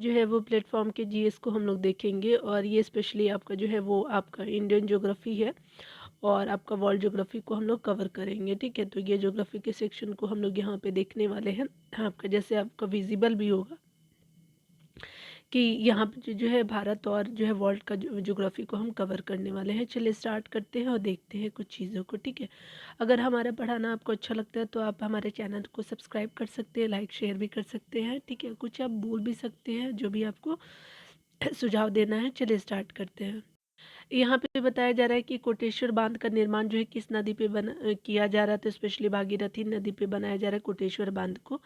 जो है वो प्लेटफॉर्म के जीएस को हम लोग देखेंगे, और ये स्पेशली आपका जो है वो आपका इंडियन ज्योग्राफी है और आपका वर्ल्ड ज्योग्राफी को हम लोग कवर करेंगे। ठीक है, तो ये ज्योग्राफी के सेक्शन को हम लोग यहाँ पे देखने वाले हैं। आपका जैसे आपका विजिबल भी होगा कि यहाँ पे जो है भारत और जो है वर्ल्ड का ज्योग्राफी को हम कवर करने वाले हैं। चलिए स्टार्ट करते हैं और देखते हैं कुछ चीज़ों को। ठीक है, अगर हमारा पढ़ाना आपको अच्छा लगता है तो आप हमारे चैनल को सब्सक्राइब कर सकते हैं, लाइक शेयर भी कर सकते हैं। ठीक है, कुछ आप बोल भी सकते हैं, जो भी आपको सुझाव देना है। चलिए स्टार्ट करते हैं। यहाँ पे बताया जा रहा है कि कोटेश्वर बांध का निर्माण जो है किस नदी पे किया जा रहा था, तो स्पेशली भागीरथी नदी पे बनाया जा रहा है कोटेश्वर बांध को।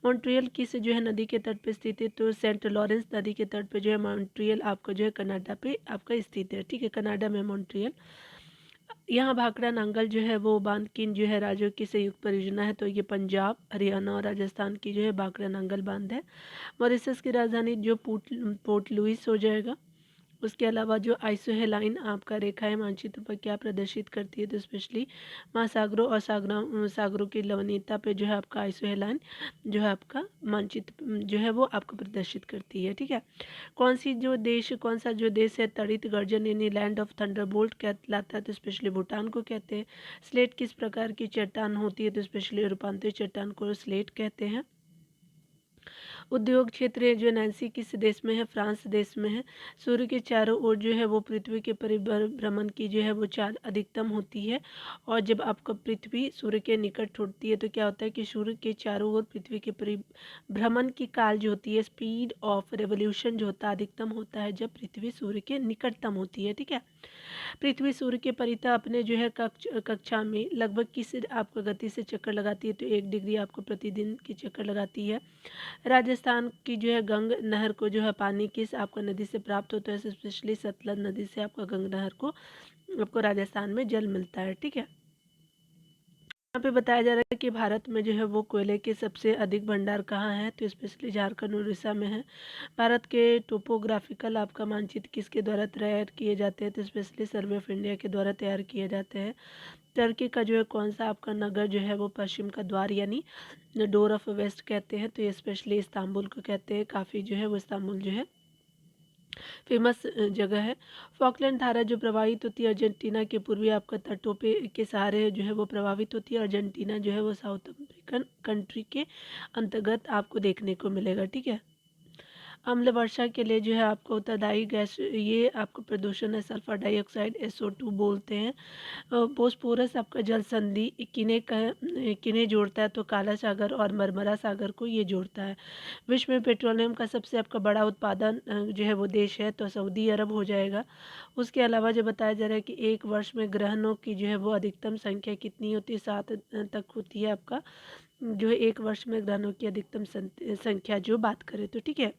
मॉन्ट्रियल किस जो है नदी के तट पे स्थित है, तो सेंट लॉरेंस नदी के तट पे जो है मॉन्ट्रियल आपका जो है कनाडा पे आपका स्थित है। ठीक है, कनाडा में मॉन्ट्रियल। यहाँ भाखड़ा नांगल जो है वो बांध किन जो है राज्यों की संयुक्त परियोजना है, तो ये पंजाब, हरियाणा और राजस्थान की जो है भाखड़ा नांगल बांध है। मॉरिशस की राजधानी जो पोर्ट लुइस हो जाएगा। उसके अलावा जो आइसोहेलाइन आपका रेखाएं मानचित्र पर क्या प्रदर्शित करती है, तो स्पेशली महासागरों और सागरों की लवणीयता पे जो है आपका आइसोहेलाइन जो है आपका मानचित्र जो है वो आपको प्रदर्शित करती है। ठीक है, कौन सा जो देश है तड़ित गर्जन यानी लैंड ऑफ थंडरबोल्ट कहलाता है, तो स्पेशली भूटान को कहते हैं। स्लेट किस प्रकार की चट्टान होती है, तो स्पेशली रूपांतरित चट्टान को स्लेट कहते हैं। उद्योग क्षेत्र जो नैन्सी किस देश में है, फ्रांस देश में है। सूर्य के चारों ओर जो है वो पृथ्वी के परिभ्रमण की जो है वो चाल अधिकतम होती है, और जब आपका पृथ्वी सूर्य के निकट उठती है तो क्या होता है कि सूर्य के चारों ओर पृथ्वी के परिभ्रमण की काल जो होती है, स्पीड ऑफ रेवोल्यूशन जो होता है अधिकतम होता है जब पृथ्वी सूर्य के निकटतम होती है। ठीक है, पृथ्वी सूर्य के परितः अपने जो है कक्षा में लगभग किस आपका गति से चक्कर लगाती है, तो 1 डिग्री आपको प्रतिदिन की चक्कर लगाती है। राजस्थान की जो है गंग नहर को जो है पानी किस आपका नदी से प्राप्त होता है, स्पेशली सतलज नदी से आपका गंग नहर को आपको राजस्थान में जल मिलता है। ठीक है, यहाँ पे बताया जा रहा है कि भारत में जो है वो कोयले के सबसे अधिक भंडार कहाँ है, तो स्पेशली झारखंड और उड़ीसा में है। भारत के टोपोग्राफिकल आपका मानचित्र किसके द्वारा तैयार किए जाते हैं, तो स्पेशली सर्वे ऑफ इंडिया के द्वारा तैयार किए जाते हैं। टर्की का जो है कौन सा आपका नगर जो है वो पश्चिम का द्वार यानी डोर ऑफ वेस्ट कहते हैं, तो ये स्पेशली इस्तांबुल को कहते हैं। काफ़ी जो है वो इस्तांबुल जो है फेमस जगह है। फॉकलैंड धारा जो प्रवाहित होती है अर्जेंटीना के पूर्वी आपका तटों पे के सहारे जो है वो प्रभावित होती है। अर्जेंटीना जो है वो साउथ अफ्रीकन कंट्री के अंतर्गत आपको देखने को मिलेगा। ठीक है, अम्ल वर्षा के लिए जो है आपको उत्तरदायी गैस ये आपको प्रदूषण है सल्फर डाइऑक्साइड SO2 बोलते हैं। बोस्पोरस आपका जल संधि किन्हें जोड़ता है, तो काला सागर और मरमरा सागर को ये जोड़ता है। विश्व में पेट्रोलियम का सबसे आपका बड़ा उत्पादन जो है वो देश है, तो सऊदी अरब हो जाएगा। उसके अलावा जो बताया जा रहा है कि एक वर्ष में ग्रहणों की जो है वो अधिकतम संख्या कितनी होती है, 7 तक होती है आपका जो है एक वर्ष में ग्रहणों की अधिकतम संख्या जो बात करें तो। ठीक है,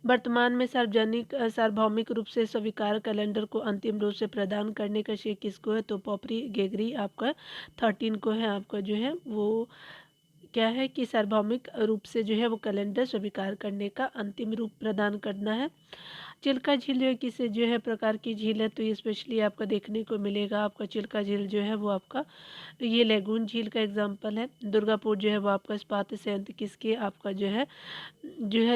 वर्तमान में सार्वभौमिक रूप से स्वीकार कैलेंडर को अंतिम रूप से प्रदान करने का श्रेय किसको है, तो पॉपरी गेगरी आपका 13 को है। आपका जो है वो क्या है कि सार्वभौमिक रूप से जो है वो कैलेंडर स्वीकार करने का अंतिम रूप प्रदान करना है। चिल्का झील जो है किस जो है प्रकार की झील है, तो ये स्पेशली आपका देखने को मिलेगा। आपका चिल्का झील जो है वो आपका ये लेगून झील का एग्जाम्पल है। दुर्गापुर जो है वो आपका इस्पात संयंत्र किसके आपका जो है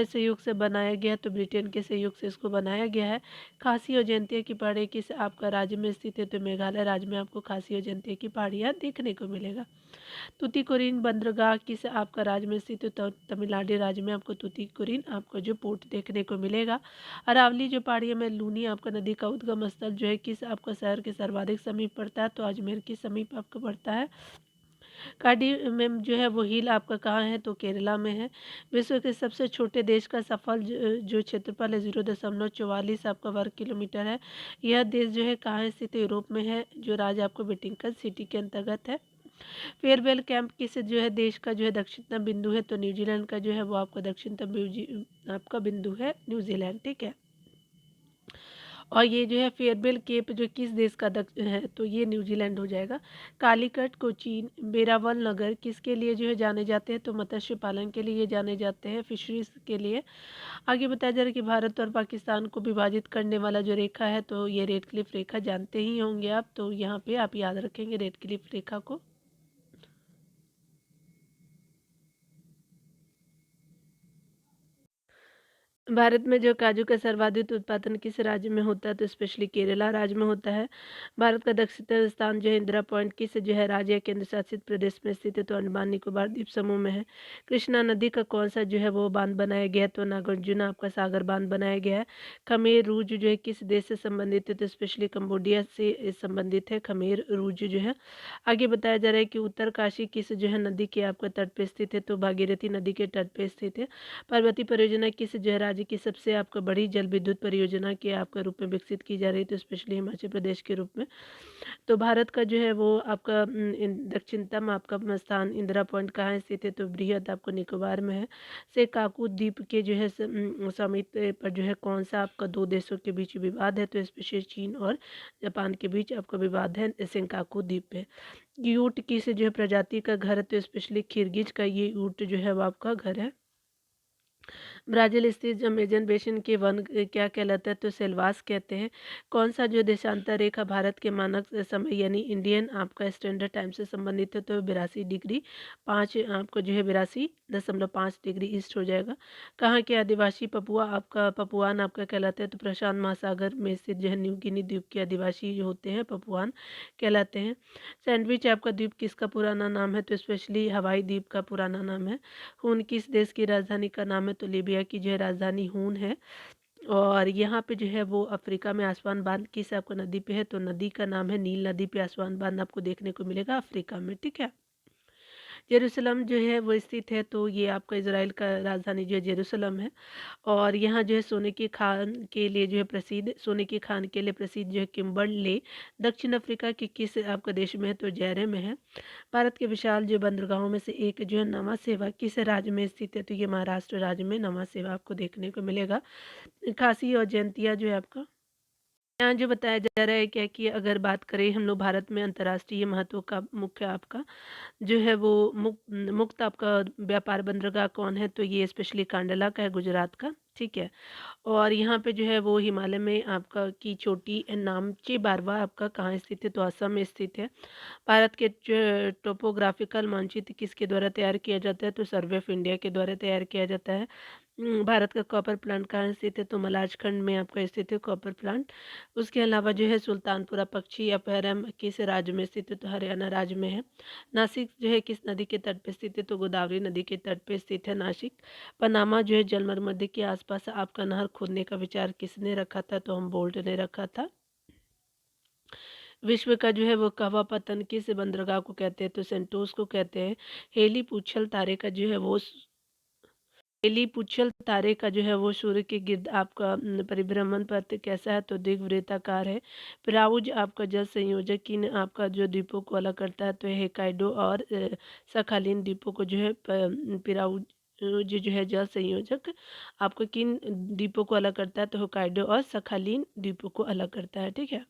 सहयोग से बनाया गया, तो ब्रिटेन के सहयोग से इसको बनाया गया है। खासी और जयंतिया की पहाड़ी किस आपका राज्य में स्थित है, तो मेघालय राज्य में आपको खासी और जयंतिया की पहाड़ियाँ देखने को मिलेगा। तूतीकोरिन बंदरगाह किस आपका राज्य में स्थित है, तो तमिलनाडु राज्य में आपको तूतीकोरिन आपको जो पोर्ट देखने को मिलेगा। अरावली जो पहाड़ियों में लूनी आपका नदी का उद्गम स्थल जो है किस आपका शहर के सर्वाधिक समीप पड़ता है, तो अजमेर के समीप आपको पड़ता है। कार्डी में जो है वो हिल आपका कहाँ है, तो केरला में है। विश्व के सबसे छोटे देश का सफल जो क्षेत्रफल है 0.44 आपका वर्ग किलोमीटर है। यह देश जो है कहाँ स्थित है, यूरोप में है, जो राज्य आपको वेटिकन सिटी के अंतर्गत है। फेयरवेल कैंप किस जो है देश का जो है दक्षिणतम बिंदु है, तो न्यूजीलैंड का जो है वो आपका दक्षिणतम आपका बिंदु है न्यूजीलैंड। ठीक है, और ये जो है फेयरवेल केप जो किस देश का है, तो ये न्यूजीलैंड हो जाएगा। कालीकट कोचीन बेरावल नगर किसके लिए जो है जाने जाते हैं, तो मत्स्य पालन के लिए जाने जाते हैं, फिशरीज के लिए। आगे बताया जा रहा है कि भारत और पाकिस्तान को विभाजित करने वाला जो रेखा है, तो ये रेड क्लिफ रेखा जानते ही होंगे आप, तो यहाँ पे आप याद रखेंगे रेड क्लिफ रेखा को। भारत में जो काजू का सर्वाधिक उत्पादन किस राज्य में होता है, तो स्पेशली केरला राज्य में होता है। भारत का दक्षिण स्थान जो है इंदिरा पॉइंट किस जो है राज्य या केंद्र शासित प्रदेश में स्थित है, तो अंडमान निकोबार द्वीप समूह में है। कृष्णा नदी का कौन सा जो है वो बांध बनाया गया है, तो नागार्जुन आपका सागर बांध बनाया गया है। खमेर रूज जो है किस देश से संबंधित है, तो स्पेशली कम्बोडिया से संबंधित है खमेर रूज जो है। आगे बताया जा रहा है कि उत्तरकाशी किस जो है नदी के आपका तट पे स्थित है, तो भागीरथी नदी के तट पे स्थित है। पार्वती परियोजना किस जो है राज्य की सबसे आपका बड़ी जल विद्युत परियोजना के आपका रूप में विकसित की जा रही है, तो स्पेशली हिमाचल प्रदेश के रूप में। तो भारत का जो है वो आपका दक्षिणतम आपका स्थान इंदिरा पॉइंट कहाँ स्थित है, तो बृहद आपको निकोबार में है। से काकू द्वीप के जो है स्वामित्व पर जो है कौन सा आपका दो देशों के बीच विवाद है, तो स्पेशली चीन और जापान के बीच आपका विवाद है सेंकाकू द्वीप पे। यूट किस जो है प्रजाति का घर है, तो स्पेशली खिरगिज का ये ऊँट जो है वो आपका घर है। ब्राज़ील स्थित अमेज़न बेसिन के वन क्या कहलाता है, तो सेल्वास कहते हैं। कौन सा जो देशांतर रेखा भारत के मानक समय यानी इंडियन आपका स्टैंडर्ड टाइम से संबंधित है, तो 82 डिग्री 5 आपको जो है 82.5 डिग्री ईस्ट हो जाएगा। कहाँ के आदिवासी पपुआ आपका पपुआन आपका कहलाते हैं, तो प्रशांत महासागर में स्थित जो है न्यू गिनी द्वीप के आदिवासी जो होते हैं पपुआन कहलाते हैं। सैंडविच आपका द्वीप किसका पुराना नाम है, तो स्पेशली हवाई द्वीप का पुराना नाम है। हून किस देश की राजधानी का नाम है, तो लीबिया की जो है राजधानी हून है। और यहाँ पे जो है वो अफ्रीका में आसवान बांध किस आपको नदी पे है, तो नदी का नाम है नील नदी पे आसवान बांध आपको देखने को मिलेगा अफ्रीका में, ठीक है। जेरूसलम जो है वो स्थित है, तो ये आपका इजराइल का राजधानी जो है जेरूसलम है। और यहाँ जो है सोने की खान के लिए जो है प्रसिद्ध सोने की खान के लिए प्रसिद्ध जो है किम्बरले दक्षिण अफ्रीका के किस आपका देश में है, तो जैरे में है। भारत के विशाल जो बंदरगाहों में से एक जो है नवा सेवा किस राज्य में स्थित है, तो ये महाराष्ट्र राज्य में नवा सेवा आपको देखने को मिलेगा। खासी और जयंतिया जो है आपका यहाँ जो बताया जा रहा है क्या कि अगर बात करें हम लोग भारत में अंतर्राष्ट्रीय महत्व का मुख्य आपका जो है वो मुक्त आपका व्यापार बंदरगाह कौन है, तो ये स्पेशली कांडला का है गुजरात का, ठीक है। और यहाँ पे जो है वो हिमालय में आपका की चोटी नामची बारवा आपका कहाँ स्थित है, तो असम में स्थित है। भारत के टोपोग्राफिकल मानचित्र किसके द्वारा तैयार किया जाता है, तो सर्वे ऑफ इंडिया के द्वारा तैयार किया जाता है। भारत का कॉपर प्लांट कहाँ स्थित है, तो मलाज खंड में आपका स्थित है कॉपर प्लांट। उसके अलावा जो है सुल्तानपुरा पक्षी अभयारण्य किस राज्य में स्थित है, तो हरियाणा राज्य में है। नासिक जो है किस नदी के तट पर स्थित है, तो गोदावरी नदी के तट पर स्थित है नासिक। पनामा जो है जलमर्मर के आसपास आपका नहर खोदने का विचार किसने रखा था, तो हम बोल्ट ने रखा था। विश्व का जो है वो कहवा पतन किस बंदरगाह को कहते हैं, तो सेंटोस को कहते हैं। हेली पूछल तारे का जो है वो हेली पूछल तारे का जो है वो सूर्य के गिर्द आपका परिभ्रमण पथ कैसा है, तो दिग्वृत्ताकार है। पिराउज आपका जल संयोजक किन आपका जो द्वीपों को अलग करता है, तो हेकाइडो और सखालिन द्वीपों को जो है पिराउज जो है जल संयोजक आपको किन द्वीपों को अलग करता है, तो होकाइडो और सखालिन द्वीपों को अलग करता है, ठीक है।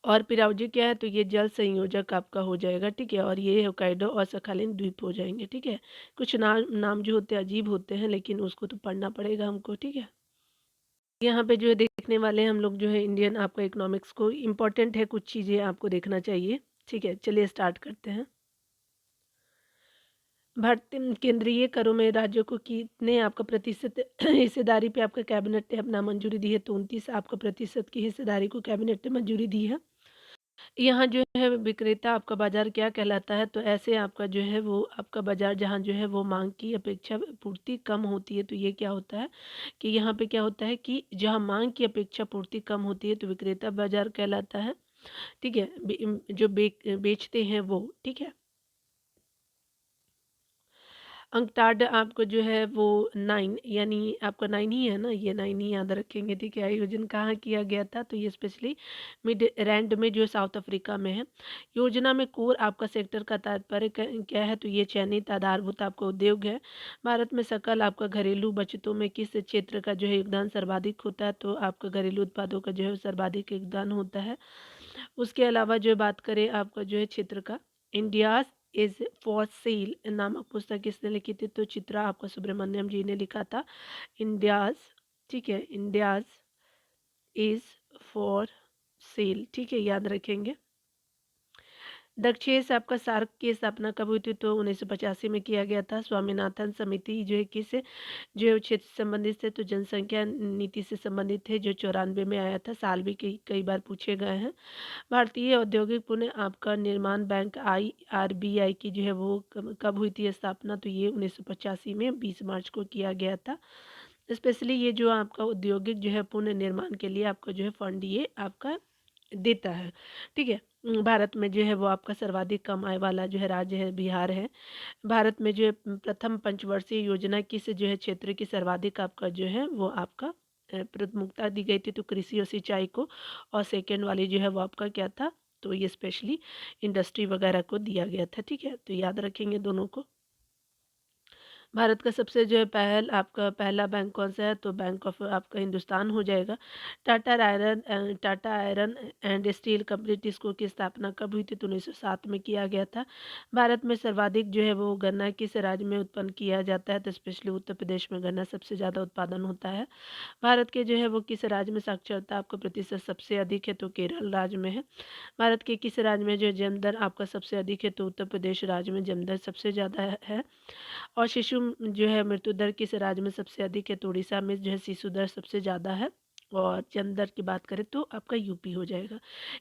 और पिराउजी क्या है, तो ये जल संयोजक आपका हो जाएगा, ठीक है। और ये होकाइडो और सखालिन द्वीप हो जाएंगे, ठीक है। कुछ नाम नाम जो होते हैं अजीब होते हैं, लेकिन उसको तो पढ़ना पड़ेगा हमको, ठीक है। यहाँ पे जो है देखने वाले हैं हम लोग जो है इंडियन आपका इकोनॉमिक्स को इम्पोर्टेंट है, कुछ चीज़ें आपको देखना चाहिए, ठीक है। चलिए स्टार्ट करते हैं। भारतीय केंद्रीय करों में राज्यों को कितने आपका प्रतिशत हिस्सेदारी पे आपका कैबिनेट ने अपना मंजूरी दी है, तो 29 आपका प्रतिशत की हिस्सेदारी को कैबिनेट ने मंजूरी दी है। यहाँ जो है विक्रेता आपका बाज़ार क्या कहलाता है, तो ऐसे आपका जो है वो आपका बाज़ार जहाँ जो है वो माँग की अपेक्षा पूर्ति कम होती है, तो ये क्या होता है कि यहाँ पे क्या होता है कि जहाँ माँग की अपेक्षा पूर्ति कम होती है, तो विक्रेता बाज़ार कहलाता है, ठीक है। जो बेचते हैं वो, ठीक है। अंकटाड आपको जो है वो 9 यानी आपका 9 ही है ना, ये 9 ही याद रखेंगे, ठीक है। आयोजन कहाँ किया गया था, तो ये स्पेशली मिड रैंड में जो साउथ अफ्रीका में है। योजना में कोर आपका सेक्टर का तात्पर्य क्या है, तो ये चयनित आधारभूत आपका उद्योग है। भारत में सकल आपका घरेलू बचतों में किस क्षेत्र का जो है योगदान सर्वाधिक होता है, तो आपका घरेलू उत्पादों का जो है सर्वाधिक योगदान होता है। उसके अलावा जो बात करें आपका जो है क्षेत्र का, इंडिया इज फॉर सेल नामक पुस्तक किसने लिखी थी, तो चित्रा आपका सुब्रमण्यम जी ने लिखा था। इंडियाज, ठीक है, इंडियाज इज फॉर सेल, ठीक है, याद रखेंगे। दक्षेस आपका सार्क की स्थापना कब हुई थी? तो 1985 में किया गया था। स्वामीनाथन समिति जो है किस जो क्षेत्र से संबंधित है? तो जनसंख्या नीति से संबंधित है, जो 94 में आया था। साल भी कई कई बार पूछे गए हैं। भारतीय औद्योगिक पुनः आपका निर्माण बैंक IRBI की जो है वो कब हुई थी स्थापना? तो ये 1985 में 20 मार्च को किया गया था। स्पेशली ये जो आपका औद्योगिक जो है पुनः निर्माण के लिए आपका जो है फंड ये आपका देता है, ठीक है। भारत में जो है वो आपका सर्वाधिक कम आय वाला जो है राज्य है बिहार है। भारत में जो है प्रथम पंचवर्षीय योजना किस जो है क्षेत्र की सर्वाधिक आपका जो है वो आपका प्रमुखता दी गई थी? तो कृषि और सिंचाई को। और सेकेंड वाली जो है वो आपका क्या था? तो ये स्पेशली इंडस्ट्री वगैरह को दिया गया था, ठीक है। तो याद रखेंगे दोनों को। भारत का सबसे जो है आपका पहला बैंक कौन सा है? तो बैंक ऑफ आपका हिंदुस्तान हो जाएगा। Tata iron and steel company TISCO की स्थापना कब हुई थी? तो 1907 में किया गया था। भारत में सर्वाधिक जो है वो गन्ना किस राज्य में उत्पन्न किया जाता है? तो स्पेशली उत्तर प्रदेश में गन्ना सबसे ज़्यादा उत्पादन होता है। भारत के जो है वो किस राज्य में साक्षरता आपका प्रतिशत सबसे अधिक है? तो केरल राज्य में है। भारत के किस राज्य में जो जन्म दर आपका सबसे अधिक है? तो उत्तर प्रदेश राज्य में जन्म दर सबसे ज़्यादा है। और शिशु जो है मृत्यु दर किस राज्य में सबसे अधिक है? तो उड़ीसा में जो है शिशु दर सबसे ज़्यादा है। और जन्म दर की बात करें तो आपका यूपी हो जाएगा।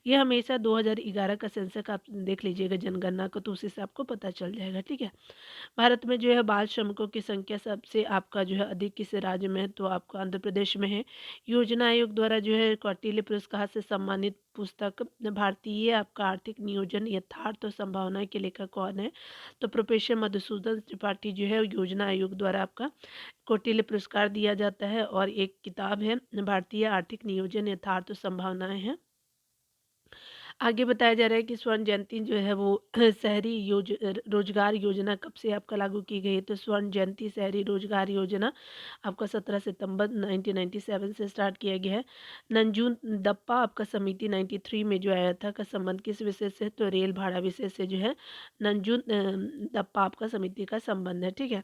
ये हमेशा 2011 का सेंसस आप देख लीजिएगा जनगणना को, तो उसी से आपको पता चल जाएगा, ठीक है। भारत में जो है बाल श्रमिकों की संख्या सबसे आपका जो है अधिक किस राज्य में है? तो आपको आंध्र प्रदेश में है। योजना आयोग द्वारा जो है कौटिल्य पुरस्कार से सम्मानित पुस्तक भारतीय आपका आर्थिक नियोजन यथार्थ और संभावना के लेखक कौन है? तो प्रोफेसर मधुसूदन त्रिपाठी जो है योजना आयोग द्वारा आपका कौटिल्य पुरस्कार दिया जाता है। और एक किताब है भारतीय आर्थिक नियोजन यथार्थ और संभावनाएं हैं। आगे बताया जा रहा है कि स्वर्ण जयंती जो है वो शहरी रोजगार योजना कब से आपका लागू की गई है? तो स्वर्ण जयंती शहरी रोजगार योजना आपका 17 सितंबर 1997 से स्टार्ट किया गया है। नंजून दप्पा आपका समिति 93 में जो आया था का संबंध किस विषय से? तो रेल भाड़ा विषय से जो है नंजून दप्पा आपका समिति का संबंध है, ठीक है।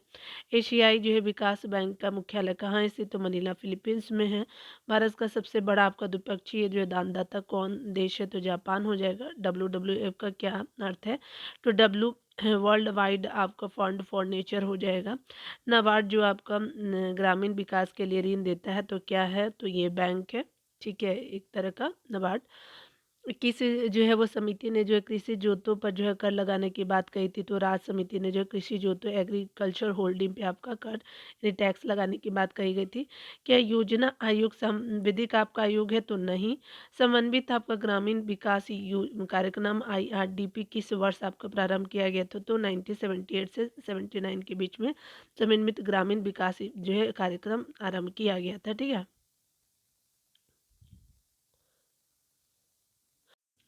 एशियाई जो है विकास बैंक का मुख्यालय कहाँ है स्थित? तो मनीला फिलीपींस में है। भारत का सबसे बड़ा आपका द्विपक्षीय जो है दानदाता कौन देश है? तो जापान हो जाएगा। WWF का क्या अर्थ है? तो डब्ल्यू वर्ल्ड वाइड आपका फंड फॉर नेचर हो जाएगा। नाबार्ड जो आपका ग्रामीण विकास के लिए ऋण देता है तो क्या है? तो ये बैंक है, ठीक है, एक तरह का नाबार्ड। किस जो है वो समिति ने जो है कृषि जोतों पर जो है कर लगाने की बात कही थी? तो राज्य समिति ने जो है कृषि जोतों एग्रीकल्चर होल्डिंग पे आपका कर यानी टैक्स लगाने की बात कही गई थी। क्या योजना आयोग संविधिक आपका आयोग है? तो नहीं। समन्वित आपका ग्रामीण विकास कार्यक्रम IRDP किस वर्ष आपका प्रारंभ किया गया था? तो 1978 से 79 के बीच में समन्वित ग्रामीण विकास जो है कार्यक्रम आरंभ किया गया था, ठीक है।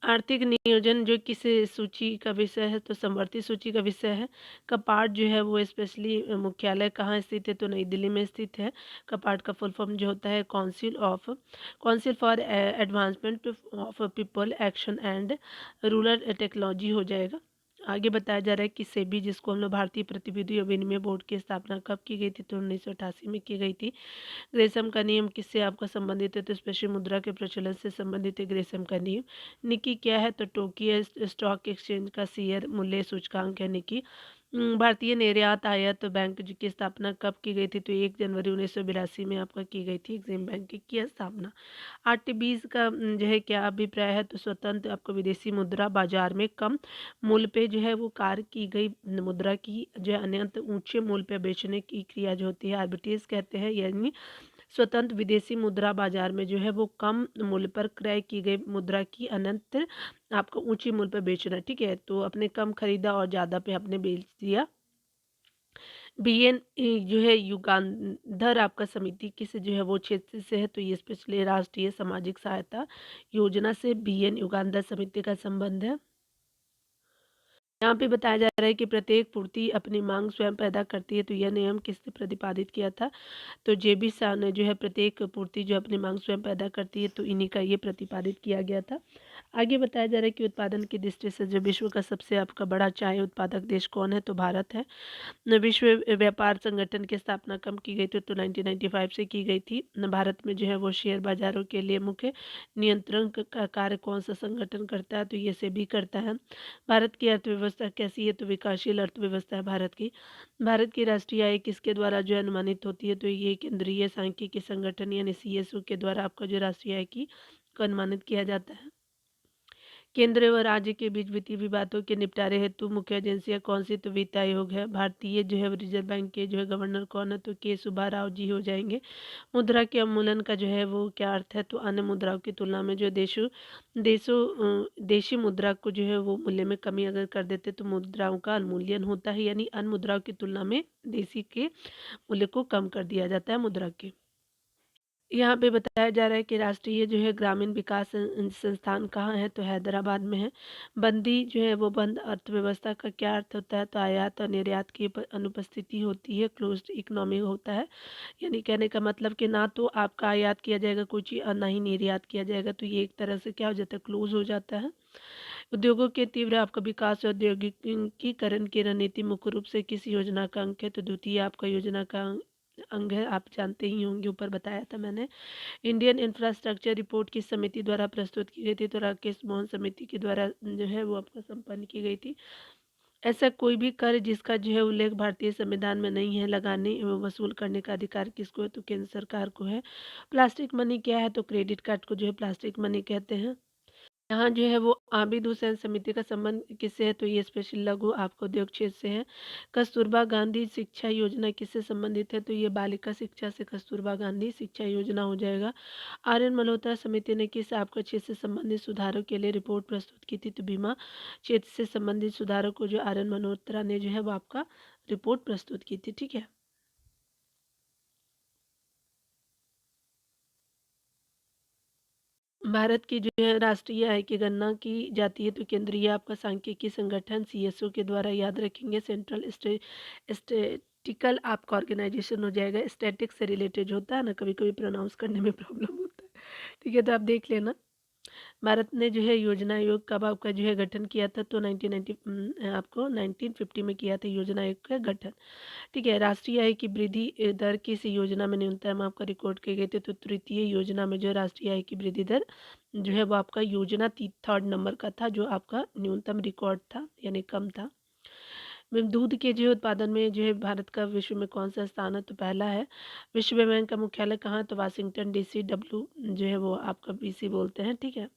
आर्थिक नियोजन जो किस सूची का विषय है? तो समवर्ती सूची का विषय है। कपाट जो है वो स्पेशली मुख्यालय कहाँ स्थित है? तो नई दिल्ली में स्थित है। कपाट का फुल फॉर्म जो होता है council for advancement of people action and rural technology हो जाएगा। आगे बताया जा रहा है कि सेबी जिसको हम लोग भारतीय प्रतिभूति और विनिमय बोर्ड की स्थापना कब की गई थी? तो 1988 में की गई थी। ग्रेसम का नियम किससे आपका संबंधित है? तो स्पेशल मुद्रा के प्रचलन से संबंधित है ग्रेसम का नियम। निकी क्या है? तो टोक्यो स्टॉक एक्सचेंज का शेयर मूल्य सूचकांक है निकी। भारतीय निर्यात आयात बैंक की स्थापना कब की गई थी? तो 1 जनवरी 1982 में आपका की गई थी एग्जिम बैंक की स्थापना। RTBs का जो है क्या अभिप्राय है? तो स्वतंत्र आपको विदेशी मुद्रा बाजार में कम मूल्य पे जो है वो कार्य की गई मुद्रा की जो है अत्यंत ऊंचे मूल्य पे बेचने की क्रिया जो होती है आर्बिट्रेज कहते हैं। यानी स्वतंत्र विदेशी मुद्रा बाजार में जो है वो कम मूल्य पर क्रय की गई मुद्रा की अनंत आपको ऊंची मूल्य पर बेचना, ठीक है। तो अपने कम खरीदा और ज़्यादा पे आपने बेच दिया। BN जो है युगांधर आपका समिति किस जो है वो क्षेत्र से है? तो ये स्पेशली राष्ट्रीय सामाजिक सहायता योजना से BN युगांधर समिति का संबंध है। यहाँ पे बताया जा रहा है कि प्रत्येक पूर्ति अपनी मांग स्वयं पैदा करती है। तो यह नियम किसने प्रतिपादित किया था? तो JB शाह ने जो है प्रत्येक पूर्ति जो अपनी मांग स्वयं पैदा करती है तो इन्हीं का ये प्रतिपादित किया गया था। आगे बताया जा रहा है कि उत्पादन की दृष्टि से जो विश्व का सबसे आपका बड़ा चाय उत्पादक देश कौन है, तो भारत है। विश्व व्यापार संगठन की स्थापना कब की गई थी, तो 1995 से की गई थी। भारत में जो है वो शेयर बाजारों के लिए मुख्य नियंत्रण का कार्य कौन सा संगठन करता है, तो ये सेबी करता है। भारत की अर्थव्यवस्था कैसी है, तो विकासशील अर्थव्यवस्था है भारत की। भारत की राष्ट्रीय आय किसके द्वारा जो है अनुमानित होती है, तो ये केंद्रीय सांख्यिकी संगठन यानी CSO के द्वारा आपका जो राष्ट्रीय आय की को अनुमानित किया जाता है। केंद्र व राज्य के बीच वित्तीय विवादों के निपटारे हेतु मुख्य एजेंसियां कौन सी, तो वित्त आयोग है। भारतीय जो है रिजर्व बैंक के जो है गवर्नर कौन है, तो के सुब्बा राव जी हो जाएंगे। मुद्रा के अवमूल्यन का जो है वो क्या अर्थ है, तो अन्य मुद्राओं की तुलना में जो देशी मुद्रा को जो है वो मूल्य में कमी अगर कर देते तो मुद्राओं का अवमूल्यन होता है, यानी अन्य मुद्राओं की तुलना में देशी के मूल्य को कम कर दिया जाता है मुद्रा के। यहाँ पे बताया जा रहा है कि राष्ट्रीय जो है ग्रामीण विकास संस्थान कहाँ है, तो हैदराबाद में है। बंदी जो है वो बंद अर्थव्यवस्था का क्या अर्थ होता है, तो आयात और निर्यात की अनुपस्थिति होती है, क्लोज्ड इकोनॉमी होता है। यानी कहने का मतलब कि ना तो आपका आयात किया जाएगा कोई चीज़ और ना ही निर्यात किया जाएगा, तो ये एक तरह से क्या हो जाता है, क्लोज हो जाता है। उद्योगों के तीव्र आपका विकास और औद्योगिकीकरण की रणनीति मुख्य रूप से किस योजना का अंग है, तो द्वितीय आपका योजना का अंग है, आप जानते ही होंगे, ऊपर बताया था मैंने। इंडियन इंफ्रास्ट्रक्चर रिपोर्ट किस समिति द्वारा प्रस्तुत की गई थी, तो राकेश मोहन समिति के द्वारा जो है वो आपका संपन्न की गई थी। ऐसा कोई भी कर जिसका जो है उल्लेख भारतीय संविधान में नहीं है, लगाने एवं वसूल करने का अधिकार किसको है, तो केंद्र सरकार को है। प्लास्टिक मनी क्या है, तो क्रेडिट कार्ड को जो है प्लास्टिक मनी कहते हैं। यहाँ जो है वो आबिद हुसैन समिति का संबंध किससे है, तो ये स्पेशल लघु आपका उद्योग क्षेत्र से है। कस्तूरबा गांधी शिक्षा योजना किससे संबंधित है, तो ये बालिका शिक्षा से कस्तूरबा गांधी शिक्षा योजना हो जाएगा। आर्यन मल्होत्रा समिति ने किस आपका क्षेत्र से संबंधित सुधारों के लिए रिपोर्ट प्रस्तुत की थी, तो बीमा क्षेत्र से संबंधित सुधारों को जो आर्यन मल्होत्रा ने जो है वो आपका रिपोर्ट प्रस्तुत की थी। ठीक है। भारत की जो है राष्ट्रीय आय की गणना की जाती है, तो केंद्रीय आपका सांख्यिकी संगठन CSO के द्वारा, याद रखेंगे सेंट्रल स्टेटिकल आपका ऑर्गेनाइजेशन हो जाएगा। स्टैटिक से रिलेटेड होता है ना, कभी कभी प्रोनाउंस करने में प्रॉब्लम होता है। ठीक है, तो आप देख लेना। भारत ने जो है योजना आयोग कब आपका जो है गठन किया था, तो 1990 आपको 1950 में किया था योजना आयोग का गठन। ठीक है। राष्ट्रीय आय की वृद्धि दर किस योजना में न्यूनतम आपका रिकॉर्ड किए गए थे, तो तृतीय योजना में जो राष्ट्रीय आय की वृद्धि दर जो है वो आपका योजना 3rd नंबर का था, जो आपका न्यूनतम रिकॉर्ड था, यानी कम था। दूध के जो उत्पादन में जो है भारत का विश्व में कौन सा स्थान है, तो पहला है। विश्व बैंक का मुख्यालय कहाँ है, तो वाशिंगटन DC, डब्ल्यू जो है वो आपका BC बोलते हैं। ठीक है।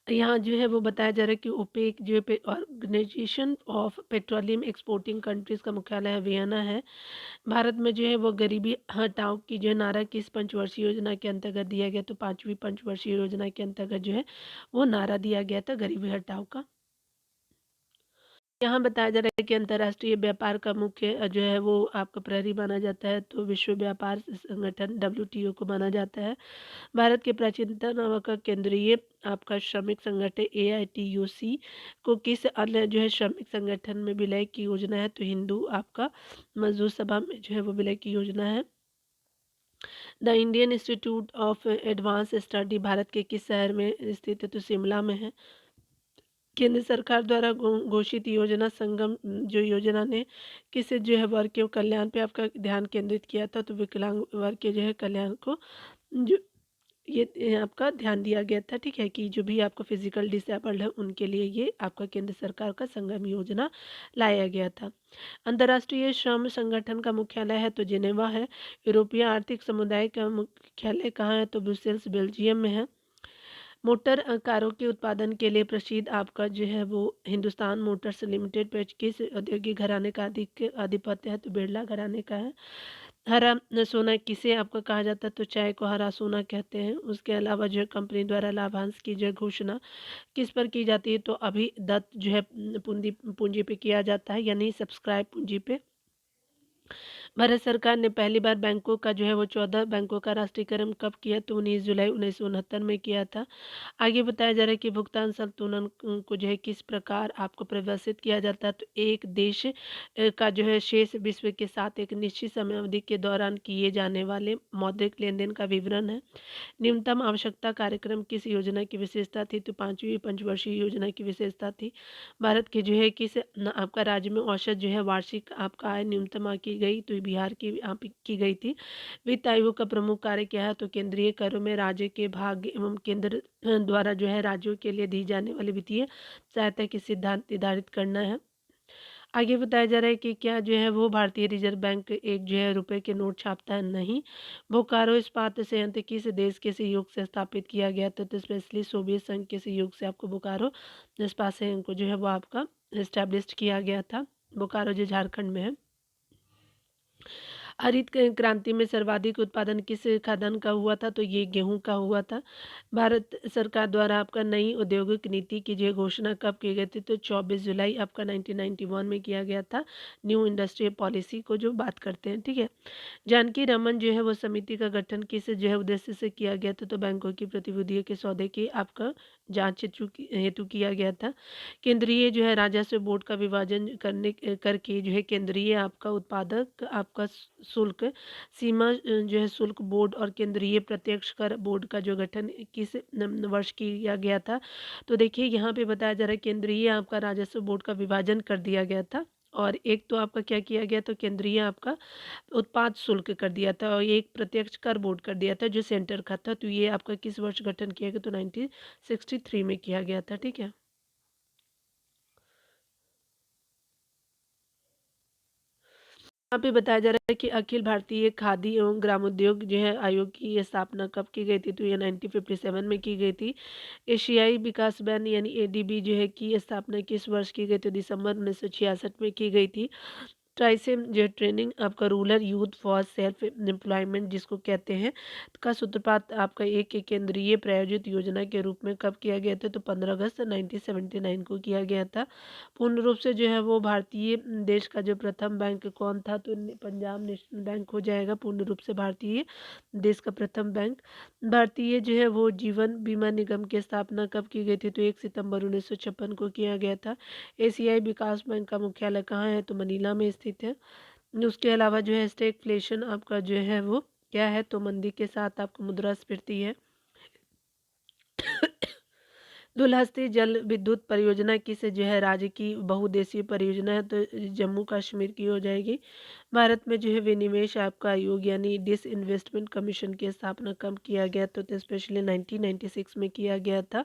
यहाँ जो है वो बताया जा रहा है कि ओपेक जो है organization of petroleum exporting countries का मुख्यालय है, वियना है। भारत में जो है वो गरीबी हटाओ की जो है नारा किस पंचवर्षीय योजना के अंतर्गत दिया गया, तो 5वीं पंचवर्षीय योजना के अंतर्गत जो है वो नारा दिया गया था गरीबी हटाओ का। यहाँ बताया जा रहा है कि अंतर्राष्ट्रीय व्यापार का मुख्य जो है वो आपका प्रहरी माना जाता है, तो विश्व व्यापार संगठन WTO को माना जाता है। भारत के प्राचीनतम आपका केंद्रीय आपका श्रमिक संगठन AITUC को किस अन्य जो है श्रमिक संगठन में विलय की योजना है, तो हिंदू आपका मजदूर सभा में जो है वो विलय की योजना है। The Indian institute of advance study Bharat के किस शहर में स्थित है, तो शिमला में है। केंद्र सरकार द्वारा घोषित योजना संगम जो योजना ने किस जो है वर्ग के कल्याण पे आपका ध्यान केंद्रित किया था, तो विकलांग वर्ग के जो है कल्याण को जो ये आपका ध्यान दिया गया था। ठीक है, कि जो भी आपका फिजिकल डिसेबल्ड है उनके लिए ये आपका केंद्र सरकार का संगम योजना लाया गया था। अंतर्राष्ट्रीय श्रम संगठन का मुख्यालय है, तो जिनेवा है। यूरोपीय आर्थिक समुदाय का मुख्यालय कहाँ है, तो ब्रुसेल्स बेल्जियम में है। मोटर कारों के उत्पादन के लिए प्रसिद्ध आपका जो है वो हिंदुस्तान मोटर्स लिमिटेड पर किस औद्योगिक घराने का अधिक आधिपत्य है, तो बिरला घराने का है। हरा सोना किसे आपका कहा जाता है, तो चाय को हरा सोना कहते हैं। उसके अलावा जो है कंपनी द्वारा लाभांश की जो घोषणा किस पर की जाती है, तो अभी दत्त जो है पूंजी पूंजी पे किया जाता है, यानी सब्सक्राइब पूंजी पे। भारत सरकार ने पहली बार बैंकों का जो है वो 14 बैंकों का राष्ट्रीयकरण कब किया? तो 19 जुलाई 1969 में किया था। आगे बताया जा रहा है कि भुगतान संतुलन को जो है किस प्रकार आपको परिभाषित किया जाता है? तो एक देश का जो है शेष विश्व के साथ एक निश्चित समय अवधि के दौरान किए जाने वाले मौद्रिक लेन-देन का विवरण है। न्यूनतम आवश्यकता कार्यक्रम किस योजना की विशेषता थी? तो 5वीं पंचवर्षीय योजना की विशेषता थी। भारत के जो है किस आपका राज्य में औसत जो है वार्षिक आपका आय न्यूनतम की गई? तो बिहार की आप की गई थी। वित्त आयोग का प्रमुख कार्य क्या है? तो केंद्रीय करों में राज्य के भाग एवं केंद्र द्वारा जो है राज्यों के लिए दी जाने वाली वित्तीय सहायता के सिद्धांत निर्धारित करना है। आगे बताया जा रहा है कि क्या जो है वो भारतीय रिजर्व बैंक एक जो है रुपए के नोट छापता है? नहीं। बोकारो इस्पात संयंत्र किस देश के सहयोग से स्थापित किया गया था? तो स्पेशली सोवियत संघ के सहयोग से आपको बोकारो इस्पात संयंत्र को जो है वो आपका इस्टेब्लिश किया गया था। बोकारो जो झारखंड में है। हरित क्रांति में सर्वाधिक उत्पादन किस खाद्यान्न का हुआ था? तो ये गेहूं का हुआ था। भारत सरकार द्वारा आपका नई औद्योगिक नीति की जो घोषणा कब की गई थी? तो 24 जुलाई आपका 1991 में किया गया था। न्यू इंडस्ट्रियल पॉलिसी को जो बात करते हैं, ठीक है। जानकी रमन जो है वो समिति का गठन किस जो है उद्देश्य से किया गया था? तो बैंकों की प्रतिभूतियों के सौदे की आपका जांच हेतु किया गया था। केंद्रीय जो है राजस्व बोर्ड का विभाजन करके जो है केंद्रीय आपका उत्पादक आपका शुल्क सीमा जो है शुल्क बोर्ड और केंद्रीय प्रत्यक्ष कर बोर्ड का जो गठन किस वर्ष किया गया था? तो देखिए यहाँ पे बताया जा रहा है केंद्रीय आपका राजस्व बोर्ड का विभाजन कर दिया गया था और एक तो आपका क्या किया गया? तो केंद्रीय आपका उत्पाद शुल्क कर दिया था और ये एक प्रत्यक्ष कर बोर्ड कर दिया था जो सेंटर का था। तो ये आपका किस वर्ष गठन किया गया? तो 1963 में किया गया था, ठीक है। यहाँ पे बताया जा रहा है कि अखिल भारतीय खादी एवं ग्रामोद्योग जो है आयोग की स्थापना कब की गई थी? तो ये 1957 में की गई थी। एशियाई विकास बैंक यानी एडीबी जो है की स्थापना किस वर्ष की गई? तो दिसंबर 1966 में की गई थी। ट्राइसेम जो ट्रेनिंग आपका rural youth for self employment जिसको कहते हैं का सूत्रपात आपका एक केंद्रीय प्रायोजित योजना के रूप में कब किया गया था? तो 15 अगस्त 1979 को किया गया था। पूर्ण रूप से जो है वो भारतीय देश का जो प्रथम बैंक कौन था? तो पंजाब नेशनल बैंक हो जाएगा पूर्ण रूप से भारतीय देश का प्रथम बैंक। भारतीय जो है वो जीवन बीमा निगम की स्थापना कब की गई थी? तो 1 सितंबर 1956 को किया गया था। एशियाई विकास बैंक का मुख्यालय कहाँ है? तो मनीला में स्थित है। उसके अलावा जो है स्टैगफ्लेशन आपका जो है वो क्या है? तो मंदी के साथ आपको मुद्रास्फीति है। दुलहस्ती जल विद्युत परियोजना किस जो है राज्य की बहुउद्देशीय परियोजना है? तो जम्मू कश्मीर की हो जाएगी। भारत में जो है विनिवेश आपका आयोग यानी डिसइन्वेस्टमेंट कमीशन की स्थापना कब किया गया? तो स्पेशली 1996 में किया गया था,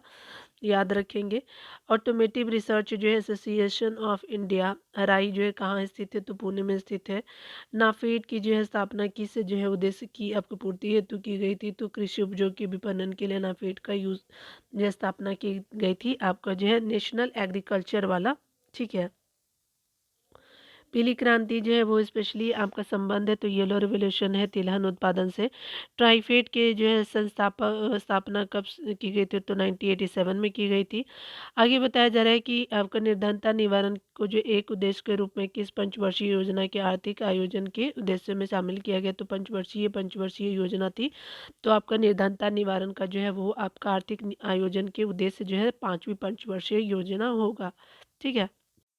याद रखेंगे। ऑटोमेटिव रिसर्च जो है एसोसिएशन ऑफ इंडिया राई जो है कहाँ स्थित है? तो पुणे में स्थित है। नाफेड की जो है स्थापना किस जो है उद्देश्य की आपको पूर्ति हेतु की गई थी? तो कृषि उपयोग के विपणन के लिए नाफेड का यूज जो है स्थापना की गई थी आपका जो है नेशनल एग्रीकल्चर वाला, ठीक है। पीली क्रांति जो है वो स्पेशली आपका संबंध है तो येलो रिवोल्यूशन है तिलहन उत्पादन से। ट्राइफेड के जो है स्थापना कब की गई थी? तो 1987 में की गई थी। आगे बताया जा रहा है कि आपका निर्धनता निवारण को जो एक उद्देश्य के रूप में किस पंचवर्षीय योजना के आर्थिक आयोजन के उद्देश्य में शामिल किया गया? तो पंचवर्षीय योजना थी। तो आपका निर्धनता निवारण का जो है वो आपका आर्थिक आयोजन के उद्देश्य जो है 5वीं पंचवर्षीय योजना होगा, ठीक है।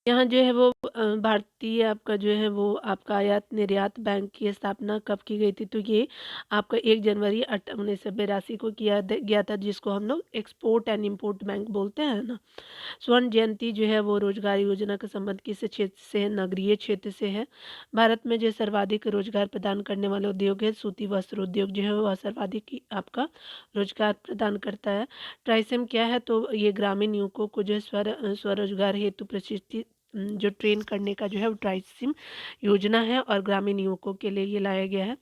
यहाँ जो है वो भारतीय आपका जो है वो आपका आयात निर्यात बैंक की स्थापना कब की गई थी? तो ये आपका 1 जनवरी 1982 को गया था जिसको हम लोग एक्सपोर्ट एंड इंपोर्ट बैंक बोलते हैं ना। स्वर्ण जयंती जो है वो रोजगार योजना का संबंध किस क्षेत्र से है? नगरीय क्षेत्र से है। भारत में जो सर्वाधिक रोजगार प्रदान करने वाला उद्योग है सूती वस्त्र उद्योग जो है वह सर्वाधिक आपका रोजगार प्रदान करता है। ट्राइसेम क्या है? तो ये ग्रामीण युवकों को जो है स्वरोजगार हेतु प्रशिक्षित जो ट्रेन करने का जो है वो ट्राइसिम योजना है और ग्रामीण युवकों के लिए ये लाया गया है।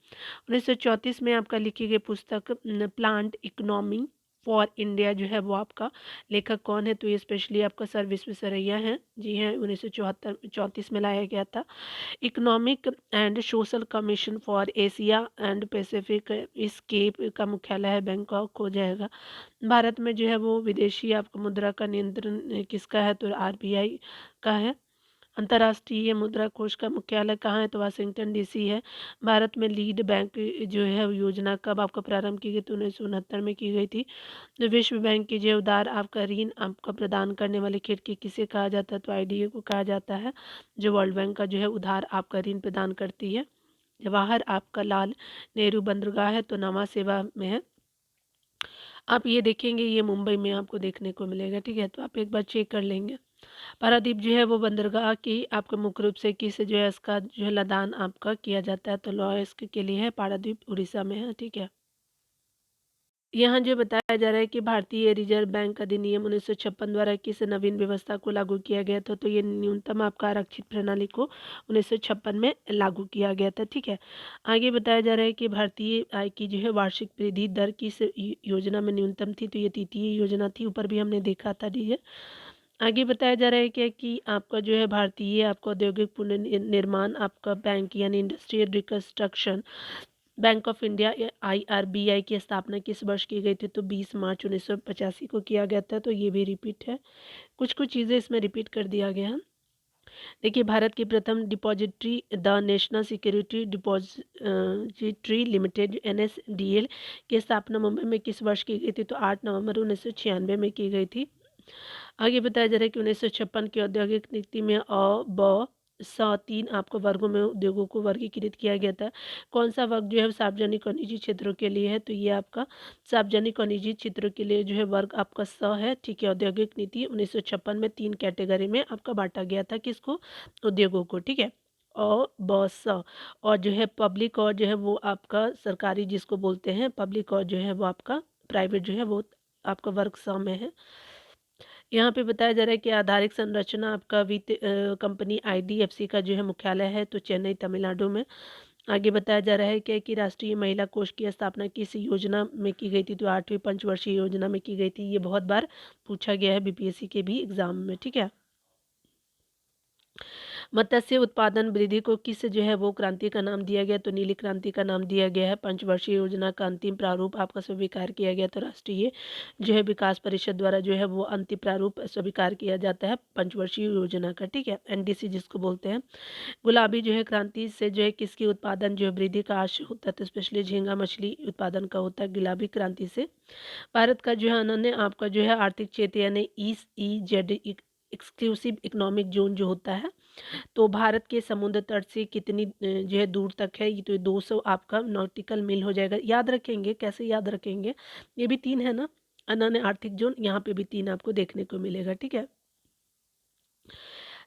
1934 में आपका लिखी गई पुस्तक प्लांट इकोनॉमी फॉर इंडिया जो है वो आपका लेखक कौन है? तो ये स्पेशली आपका सर विश्वेश्वरैया हैं। जी हैं, 1934 में लाया गया था। Economic and social commission for Asia and Pacific इसके का मुख्यालय है बैंकॉक हो जाएगा। भारत में जो है वो विदेशी आपको मुद्रा का नियंत्रण किसका है? तो आरबीआई का है। अंतर्राष्ट्रीय मुद्रा कोष का मुख्यालय कहाँ है? तो वाशिंगटन डीसी है। भारत में लीड बैंक जो है योजना कब आपका प्रारंभ की गई? तो 1969 में की गई थी। जो विश्व बैंक की जो उदार आपका ऋण आपका प्रदान करने वाली खिड़की किसे कहा जाता है? तो आईडीए को कहा जाता है, जो वर्ल्ड बैंक का जो है उधार आपका ऋण प्रदान करती है। जवाहर आपका लाल नेहरू बंदरगाह है तो नवा सेवा में है। आप ये देखेंगे ये मुंबई में आपको देखने को मिलेगा, ठीक है, तो आप एक बार चेक कर लेंगे। पारादीप जो है वो बंदरगाह की आपका मुख्य रूप से किस जो है इसका जो है लदान आपका किया जाता है? तो लॉयस्क के लिए है, पारादीप उड़ीसा में है, ठीक है। यहाँ जो बताया जा रहा है कि भारतीय रिजर्व बैंक अधिनियम 1956 द्वारा किस नवीन व्यवस्था को लागू किया गया था? तो ये न्यूनतम आपका आरक्षित प्रणाली को 1956 में लागू किया गया था, ठीक है। आगे बताया जा रहा है कि भारतीय आय की जो है वार्षिक वृद्धि दर किस योजना में न्यूनतम थी? तो ये तृतीय योजना थी, ऊपर भी हमने देखा था, ठीक है। आगे बताया जा रहा है क्या कि आपका जो है भारतीय आपका औद्योगिक पुनर्निर्माण आपका बैंक यानी industrial reconstruction bank of India या आईआरबीआई की स्थापना किस वर्ष की गई थी? तो 20 मार्च 1985 को किया गया था, तो ये भी रिपीट है। कुछ कुछ चीज़ें इसमें रिपीट कर दिया गया है। देखिए, भारत की प्रथम depository the national security depository limited NSDL की स्थापना मुंबई में किस वर्ष की गई थी? तो 8 नवंबर 1996 में की गई थी। आगे बताया जा रहा है कि 1956 की औद्योगिक नीति में ब स 3 आपको वर्गों में उद्योगों को वर्गीकृत किया गया था। कौन सा वर्ग जो है सार्वजनिक और निजी क्षेत्रों के लिए है? तो ये आपका सार्वजनिक और निजी क्षेत्रों के लिए जो है वर्ग आपका स है, ठीक है। औद्योगिक नीति 1956 में 3 कैटेगरी में आपका बांटा गया था, किसको? उद्योगों को, ठीक है। और ब स और जो है पब्लिक और जो है वो आपका सरकारी जिसको बोलते हैं पब्लिक और जो है वो आपका प्राइवेट जो है वो आपका वर्ग स में है। यहाँ पे बताया जा रहा है कि आधारिक संरचना आपका वित्त कंपनी आईडीएफसी का जो है मुख्यालय है तो चेन्नई तमिलनाडु में। आगे बताया जा रहा है कि राष्ट्रीय महिला कोष की स्थापना किस योजना में की गई थी? तो 8वीं पंचवर्षीय योजना में की गई थी। ये बहुत बार पूछा गया है बीपीएससी के भी एग्जाम में, ठीक है। मत्स्य उत्पादन वृद्धि को किस जो है वो क्रांति का नाम दिया गया? तो नीली क्रांति का नाम दिया गया है। पंचवर्षीय योजना का अंतिम प्रारूप आपका स्वीकार किया गया तो राष्ट्रीय जो है विकास परिषद द्वारा जो है वो अंतिम प्रारूप स्वीकार किया जाता है पंचवर्षीय योजना का, ठीक है, एनडीसी जिसको बोलते हैं। गुलाबी जो है क्रांति से जो है किसकी उत्पादन जो है वृद्धि का आशय होता है? तो स्पेशली झींगा मछली उत्पादन का होता है गुलाबी क्रांति से। भारत का जो है अनन्य आपका जो है आर्थिक क्षेत्र यानी EEZ एक्सक्लूसिव इकोनॉमिक जोन जो होता है तो भारत के समुद्र तट से कितनी जो है दूर तक है? ये तो 200 आपका नॉटिकल मील हो जाएगा। याद रखेंगे, कैसे याद रखेंगे? ये भी 3 है ना, अनन्य आर्थिक जोन, यहाँ पे भी 3 आपको देखने को मिलेगा, ठीक है।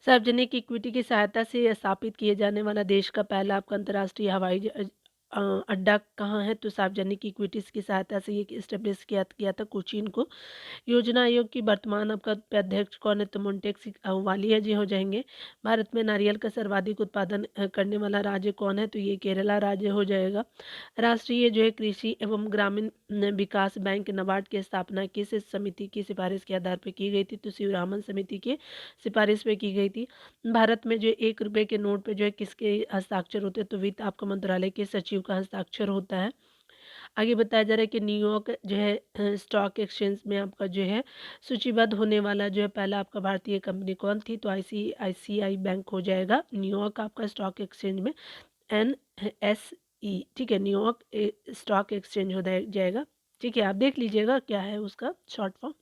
सार्वजनिक इक्विटी की सहायता से स्थापित किए जाने वाला देश का पहला आपका अंतर्राष्ट्रीय हवाई अड्डा कहाँ है? तो सार्वजनिक इक्विटीज की सहायता से ये इस्टेब्लिश किया गया था कोचीन को। योजना आयोग की वर्तमान आपका अध्यक्ष कौन है? तो मोन्टेक वालिया जी हो जाएंगे। भारत में नारियल का सर्वाधिक उत्पादन करने वाला राज्य कौन है? तो ये केरला राज्य हो जाएगा। राष्ट्रीय जो है कृषि एवं ग्रामीण विकास बैंक नाबार्ड की स्थापना किस समिति की सिफारिश के आधार पर की गई थी? तो शिवरामन समिति की सिफारिश पे की गई थी। भारत में जो 1 रुपये के नोट पे जो है किसके हस्ताक्षर होते हैं? तो वित्त आपका मंत्रालय के सचिव का हस्ताक्षर होता है। आगे बताया जा रहा है कि न्यूयॉर्क जो है स्टॉक एक्सचेंज में आपका जो है सूचीबद्ध होने वाला जो है पहला आपका भारतीय कंपनी कौन थी? तो आईसीआईसीआई बैंक हो जाएगा न्यूयॉर्क आपका स्टॉक एक्सचेंज में, NSE, ठीक है, न्यूयॉर्क स्टॉक एक्सचेंज हो जाएगा, ठीक है। आप देख लीजिएगा क्या है उसका शॉर्ट फॉर्म।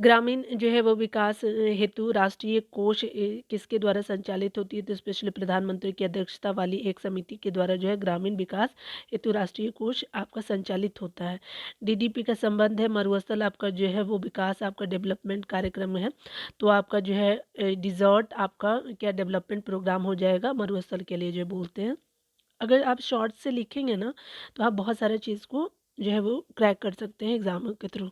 ग्रामीण जो है वो विकास हेतु राष्ट्रीय कोष किसके द्वारा संचालित होती है? तो स्पेशली प्रधानमंत्री की अध्यक्षता वाली एक समिति के द्वारा जो है ग्रामीण विकास हेतु राष्ट्रीय कोष आपका संचालित होता है। डीडीपी का संबंध है मरुस्थल आपका जो है वो विकास आपका डेवलपमेंट कार्यक्रम है तो आपका जो है डिजर्ट आपका क्या डेवलपमेंट प्रोग्राम हो जाएगा मरुस्थल के लिए जो बोलते हैं। अगर आप शॉर्ट से लिखेंगे ना तो आप बहुत सारे चीज़ को जो है वो क्रैक कर सकते हैं एग्जाम के थ्रू।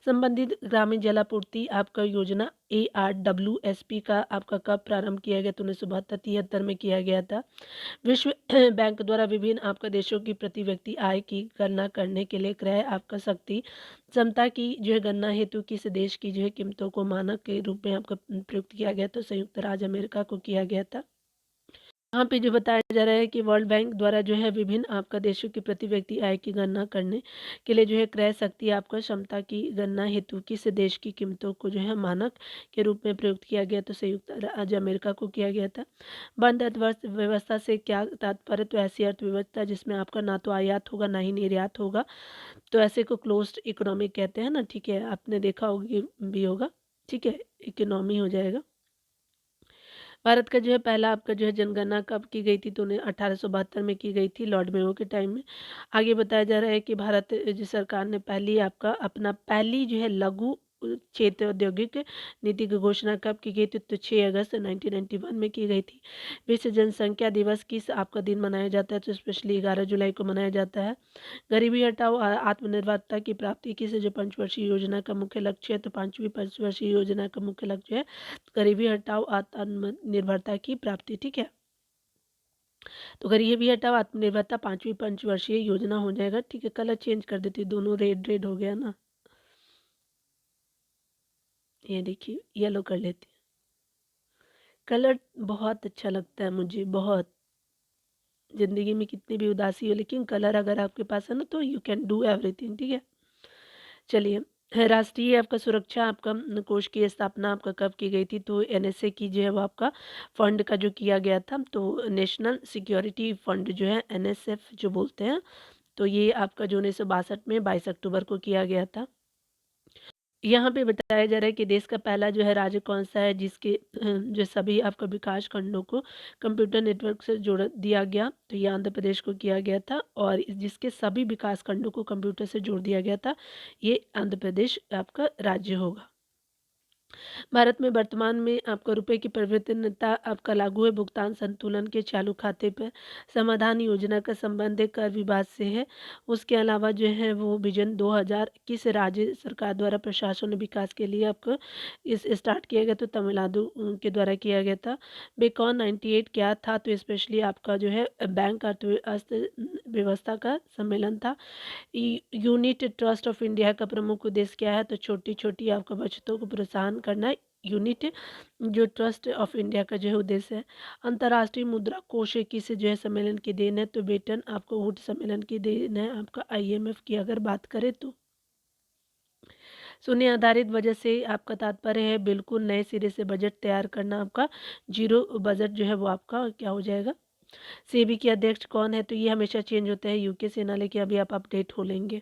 संबंधित ग्रामीण जलापूर्ति आपका योजना ARWSP का आपका कब प्रारंभ किया गया? तो 1972-73 में किया गया था। विश्व बैंक द्वारा विभिन्न आपका देशों की प्रति व्यक्ति आय की गणना करने के लिए क्रय आपका शक्ति क्षमता की जो है गणना हेतु किस देश की जो है कीमतों को मानक के रूप में आपका प्रयुक्त किया गया? तो संयुक्त राज्य अमेरिका को किया गया था। यहाँ पे जो बताया जा रहा है कि वर्ल्ड बैंक द्वारा जो है विभिन्न आपका देशों की प्रति व्यक्ति आय की गणना करने के लिए जो है क्रय शक्ति आपका क्षमता की गणना हेतु किस देश की कीमतों को जो है मानक के रूप में प्रयुक्त किया गया, तो संयुक्त राज्य अमेरिका को किया गया था। बंद अर्थव्यवस्था से क्या तात्पर्य, तो ऐसी अर्थव्यवस्था जिसमें आपका ना तो आयात होगा ना ही निर्यात होगा, तो ऐसे को क्लोज्ड इकोनॉमी कहते हैं ना, ठीक है, आपने देखा होगी भी होगा, ठीक है, इकोनॉमी हो जाएगा। भारत का जो है पहला आपका जो है जनगणना कब की गई थी, तो उन्हें 1872 में की गई थी, लॉर्ड मेयो के टाइम में। आगे बताया जा रहा है कि भारत जो सरकार ने पहली आपका अपना पहली जो है लघु क्षेत्र औद्योगिक नीति की घोषणा कब की गई थी, तो 6 अगस्त 1991 में की गई थी। विश्व जनसंख्या दिवस किस आपका दिन मनाया जाता है, तो स्पेशली 11 जुलाई को मनाया जाता है। गरीबी हटाओ आत्मनिर्भरता की प्राप्ति की से जो पंचवर्षीय योजना का मुख्य लक्ष्य है, तो पांचवी पंचवर्षीय योजना का मुख्य लक्ष्य है गरीबी हटाओ आत्मनिर्भरता की प्राप्ति, ठीक है। तो गरीबी हटाओ आत्मनिर्भरता पांचवी पंचवर्षीय योजना हो जाएगा, ठीक है। कलर चेंज कर देती हूँ, दोनों रेड रेड हो गया ना, ये देखिए येलो कर लेती हूँ। कलर बहुत अच्छा लगता है मुझे, बहुत। जिंदगी में कितनी भी उदासी हो, लेकिन कलर अगर आपके पास है ना, तो यू कैन डू एवरीथिंग, ठीक है। चलिए, राष्ट्रीय आपका सुरक्षा आपका कोष की स्थापना आपका कब की गई थी, तो एनएसए की जो है वो आपका फंड का जो किया गया था, तो नेशनल सिक्योरिटी फंड जो है एनएसएफ जो बोलते हैं, तो ये आपका जो 1962 में 22 अक्टूबर को किया गया था। यहाँ पे बताया जा रहा है कि देश का पहला जो है राज्य कौन सा है जिसके जो सभी आपका विकास खंडों को कंप्यूटर नेटवर्क से जोड़ दिया गया, तो ये आंध्र प्रदेश को किया गया था। और जिसके सभी विकास खंडों को कंप्यूटर से जोड़ दिया गया था, ये आंध्र प्रदेश आपका राज्य होगा। भारत में वर्तमान में आपका रुपए की परिवर्तनीयता आपका लागू है भुगतान संतुलन के चालू खाते पर समाधान योजना का संबंध कर विवाद से है। उसके अलावा जो है वो विजन 2000 किस राज्य सरकार द्वारा प्रशासन विकास के लिए आपको इस स्टार्ट किया गया, तो तमिलनाडु के द्वारा किया गया था। बेकॉन 98 क्या था, तो स्पेशली आपका जो है बैंक अर्थव्यवस्था का सम्मेलन था। यूनिट ट्रस्ट ऑफ इंडिया का प्रमुख उद्देश्य क्या है, तो छोटी छोटी आपका बचतों को प्रोत्साहन करना। यूनिट जो ट्रस्ट ऑफ इंडिया का जो है उद्देश्य है। अंतर्राष्ट्रीय मुद्रा कोष किस जो है सम्मेलन की देन है, तो ब्रिटेन आपको वुड सम्मेलन की देन है आपका आईएमएफ की अगर बात करें तो। शून्य आधारित बजट से आपका तात्पर्य है बिल्कुल नए सिरे से बजट तैयार करना, आपका जीरो बजट जो है वो आपका क्या हो जाएगा। सेबी के अध्यक्ष कौन है, तो ये हमेशा चेंज होता है यूके से ना, लेके अभी आप अपडेट हो लेंगे।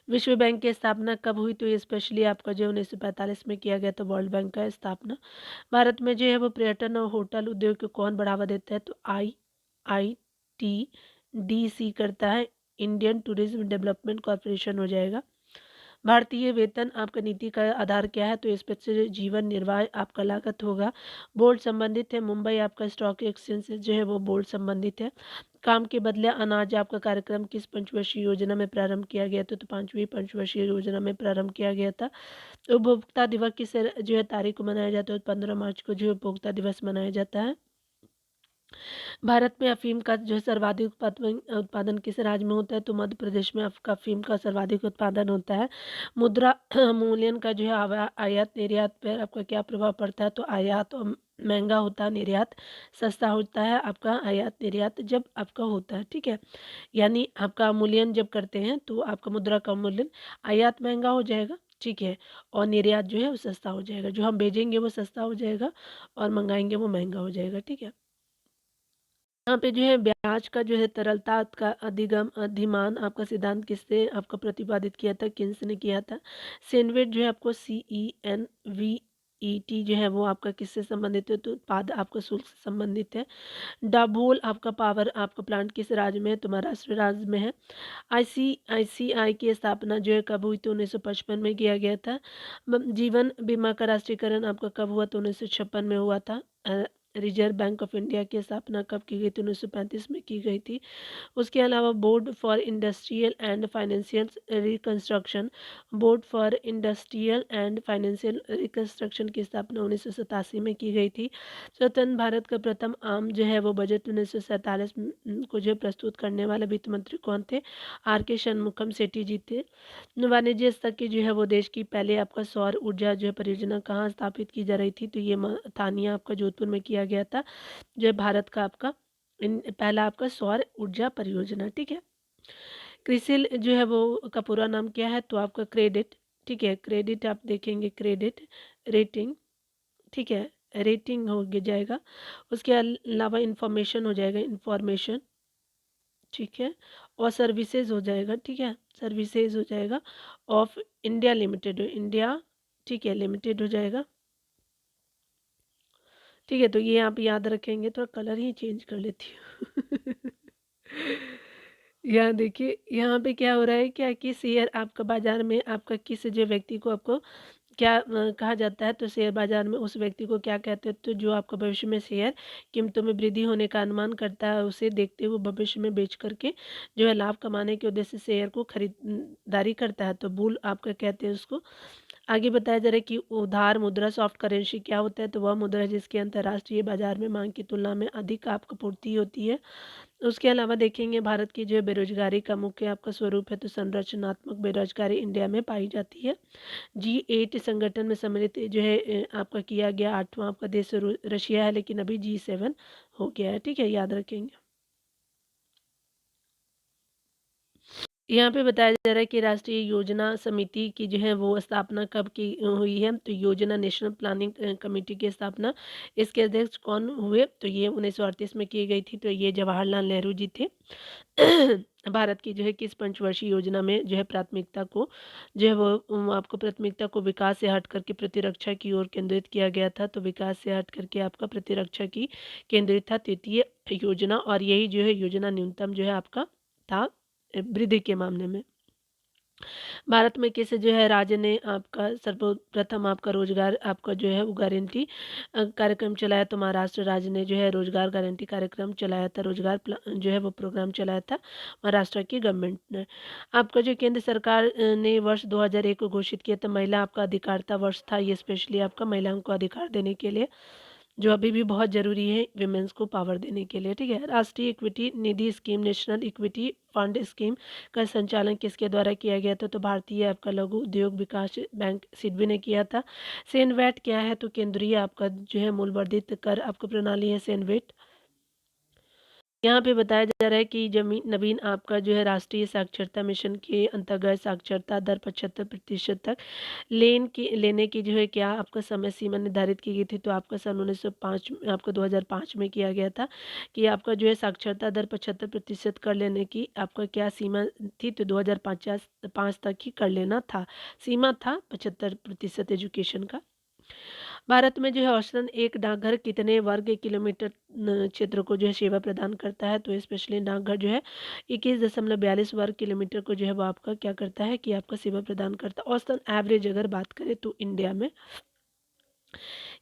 विश्व बैंक की स्थापना कब हुई, तो ये स्पेशली आपका जो 1945 में किया गया था वर्ल्ड बैंक का स्थापना। भारत में जो है वो पर्यटन और होटल उद्योग को कौन बढ़ावा देता है, तो IITDC करता है, इंडियन टूरिज्म डेवलपमेंट कॉरपोरेशन हो जाएगा। भारतीय वेतन आपका नीति का आधार क्या है, तो इस पर से जीवन निर्वाह आपका लागत होगा। बोर्ड संबंधित है, मुंबई आपका स्टॉक एक्सचेंज से जो है वो बोर्ड संबंधित है। काम के बदले अनाज आपका कार्यक्रम किस पंचवर्षीय योजना में प्रारंभ किया गया था, तो पांचवी पंचवर्षीय योजना में प्रारंभ किया गया था। उपभोक्ता दिवस किस जो है तारीख को मनाया जाता है, 15 मार्च को जो उपभोक्ता दिवस मनाया जाता है। भारत में अफीम का जो है सर्वाधिक उत्पादन किस राज्य में होता है, तो मध्य प्रदेश में आपका अफीम का सर्वाधिक उत्पादन होता है। मुद्रा मूल्यन का जो है आयात निर्यात पर आपका क्या प्रभाव पड़ता है, तो आयात महंगा होता है, निर्यात सस्ता होता है। आपका आयात निर्यात जब आपका होता है, ठीक है, यानी आपका मूल्यन जब करते हैं तो आपका मुद्रा का मूल्यन आयात महंगा हो जाएगा, ठीक है, और निर्यात जो है वो सस्ता हो जाएगा। जो हम भेजेंगे वो सस्ता हो जाएगा और मंगाएंगे वो महंगा हो जाएगा, ठीक है। यहाँ पे जो है ब्याज का जो है तरलता का अधिमान आपका सिद्धांत किससे आपका प्रतिपादित किया था, किन्स ने किया था। सेनवेट जो है आपको CENVET जो है वो आपका किससे संबंधित है, तो उत्पाद आपका शुल्क से संबंधित है। डाबोल आपका पावर आपका प्लांट किस राज्य में है, तो महाराष्ट्र राज्य में है। ICICI की स्थापना जो है कब हुई, तो 1955 में किया गया था। जीवन बीमा का राष्ट्रीयकरण आपका कब हुआ, तो 1956 में हुआ था। रिजर्व बैंक ऑफ इंडिया की स्थापना कब की गई थी, 1935 में की गई थी। उसके अलावा board for industrial and financial reconstruction, board for industrial and financial reconstruction की स्थापना 1987 में की गई थी। स्वतंत्र भारत का प्रथम आम जो है वो बजट 1947 को जो प्रस्तुत करने वाले वित्त मंत्री कौन थे, RK शनमुखम सेठी जी थे। वाणिज्य स्तर की जो है वो देश की पहले आपका सौर ऊर्जा जो है परियोजना कहाँ स्थापित की जा रही थी, तो ये थानिया आपका जोधपुर में किया किया गया था, जो है भारत का आपका पहला आपका सौर ऊर्जा परियोजना, ठीक है। क्रिसिल जो है वो का पूरा नाम क्या है, तो आपका क्रेडिट, ठीक है, क्रेडिट आप देखेंगे, क्रेडिट रेटिंग, ठीक है, रेटिंग हो जाएगा। उसके अलावा इंफॉर्मेशन हो जाएगा, इंफॉर्मेशन, ठीक है, और सर्विसेज हो जाएगा, ठीक है, सर्विसेज हो जाएगा ऑफ इंडिया लिमिटेड, इंडिया, ठीक है, लिमिटेड हो जाएगा, ठीक है। तो ये आप याद रखेंगे, थोड़ा कलर ही चेंज कर लेती हूँ यहाँ देखिए, यहाँ पे क्या हो रहा है, क्या कि शेयर आपका बाजार में आपका किस जो व्यक्ति को आपको क्या कहा जाता है, तो शेयर बाजार में उस व्यक्ति को क्या कहते हैं, तो जो आपका भविष्य में शेयर कीमतों में वृद्धि होने का अनुमान करता है, उसे देखते हुए भविष्य में बेच करके जो है लाभ कमाने के उद्देश्य से शेयर को खरीदारी करता है, तो बुल आपका कहते हैं उसको। आगे बताया जा रहा है कि उधार मुद्रा सॉफ्ट करेंसी क्या होता है, तो वह मुद्रा है जिसकी अंतर्राष्ट्रीय बाजार में मांग की तुलना में अधिक आपको पूर्ति होती है। उसके अलावा देखेंगे भारत की जो है बेरोजगारी का मुख्य आपका स्वरूप है, तो संरचनात्मक बेरोजगारी इंडिया में पाई जाती है। G8 संगठन में सम्मिलित जो है आपका किया गया 8वां आपका देश रशिया है, लेकिन अभी G7 हो गया है, ठीक है, याद रखेंगे। यहाँ पे बताया जा रहा है कि राष्ट्रीय योजना समिति की जो है वो स्थापना कब की हुई है, तो योजना नेशनल प्लानिंग कमेटी की स्थापना, इसके अध्यक्ष कौन हुए, तो ये 1938 में की गई थी, तो ये जवाहरलाल नेहरू जी थे भारत की जो है किस पंचवर्षीय योजना में जो है प्राथमिकता को जो है वो आपको प्राथमिकता को विकास से हट करके प्रतिरक्षा की ओर केंद्रित किया गया था, तो विकास से हट करके आपका प्रतिरक्षा की केंद्रित था तृतीय योजना, और यही जो है योजना न्यूनतम जो है आपका था वृद्धि के मामले में। भारत में किस जो है राज्य ने आपका सर्वप्रथम आपका रोजगार आपका जो है वो गारंटी कार्यक्रम चलाया, तो महाराष्ट्र राज्य ने जो है रोजगार गारंटी कार्यक्रम चलाया था, रोजगार जो है वो प्रोग्राम चलाया था महाराष्ट्र की गवर्नमेंट ने। आपका जो केंद्र सरकार ने वर्ष 2001 को घोषित किया था महिला आपका अधिकारिता वर्ष था, ये स्पेशली आपका महिलाओं को अधिकार देने के लिए, जो अभी भी बहुत ज़रूरी है विमेंस को पावर देने के लिए, ठीक है। राष्ट्रीय इक्विटी निधि scheme, national equity fund scheme का संचालन किसके द्वारा किया गया था, तो भारतीय आपका लघु उद्योग विकास बैंक सिडबी ने किया था। सेनवेट क्या है, तो केंद्रीय आपका जो है मूल वर्धित कर आपको प्रणाली है सेनवेट। यहाँ पे बताया जा रहा है कि जमीन नवीन आपका जो है राष्ट्रीय साक्षरता मिशन के अंतर्गत साक्षरता दर 75% तक लेने की जो है क्या आपका समय सीमा निर्धारित की गई थी, तो आपका सन 1905 आपको 2005 में किया गया था कि आपका जो है साक्षरता दर 75% कर लेने की आपका क्या सीमा थी, तो 2050 तक ही कर लेना था, सीमा था 75% एजुकेशन का। भारत में जो है औसतन एक डाकघर कितने वर्ग किलोमीटर क्षेत्र को जो है सेवा प्रदान करता है, तो स्पेशली डाकघर जो है 21.42 वर्ग किलोमीटर को जो है वो आपका क्या करता है कि आपका सेवा प्रदान करता है औसतन एवरेज अगर बात करें तो इंडिया में।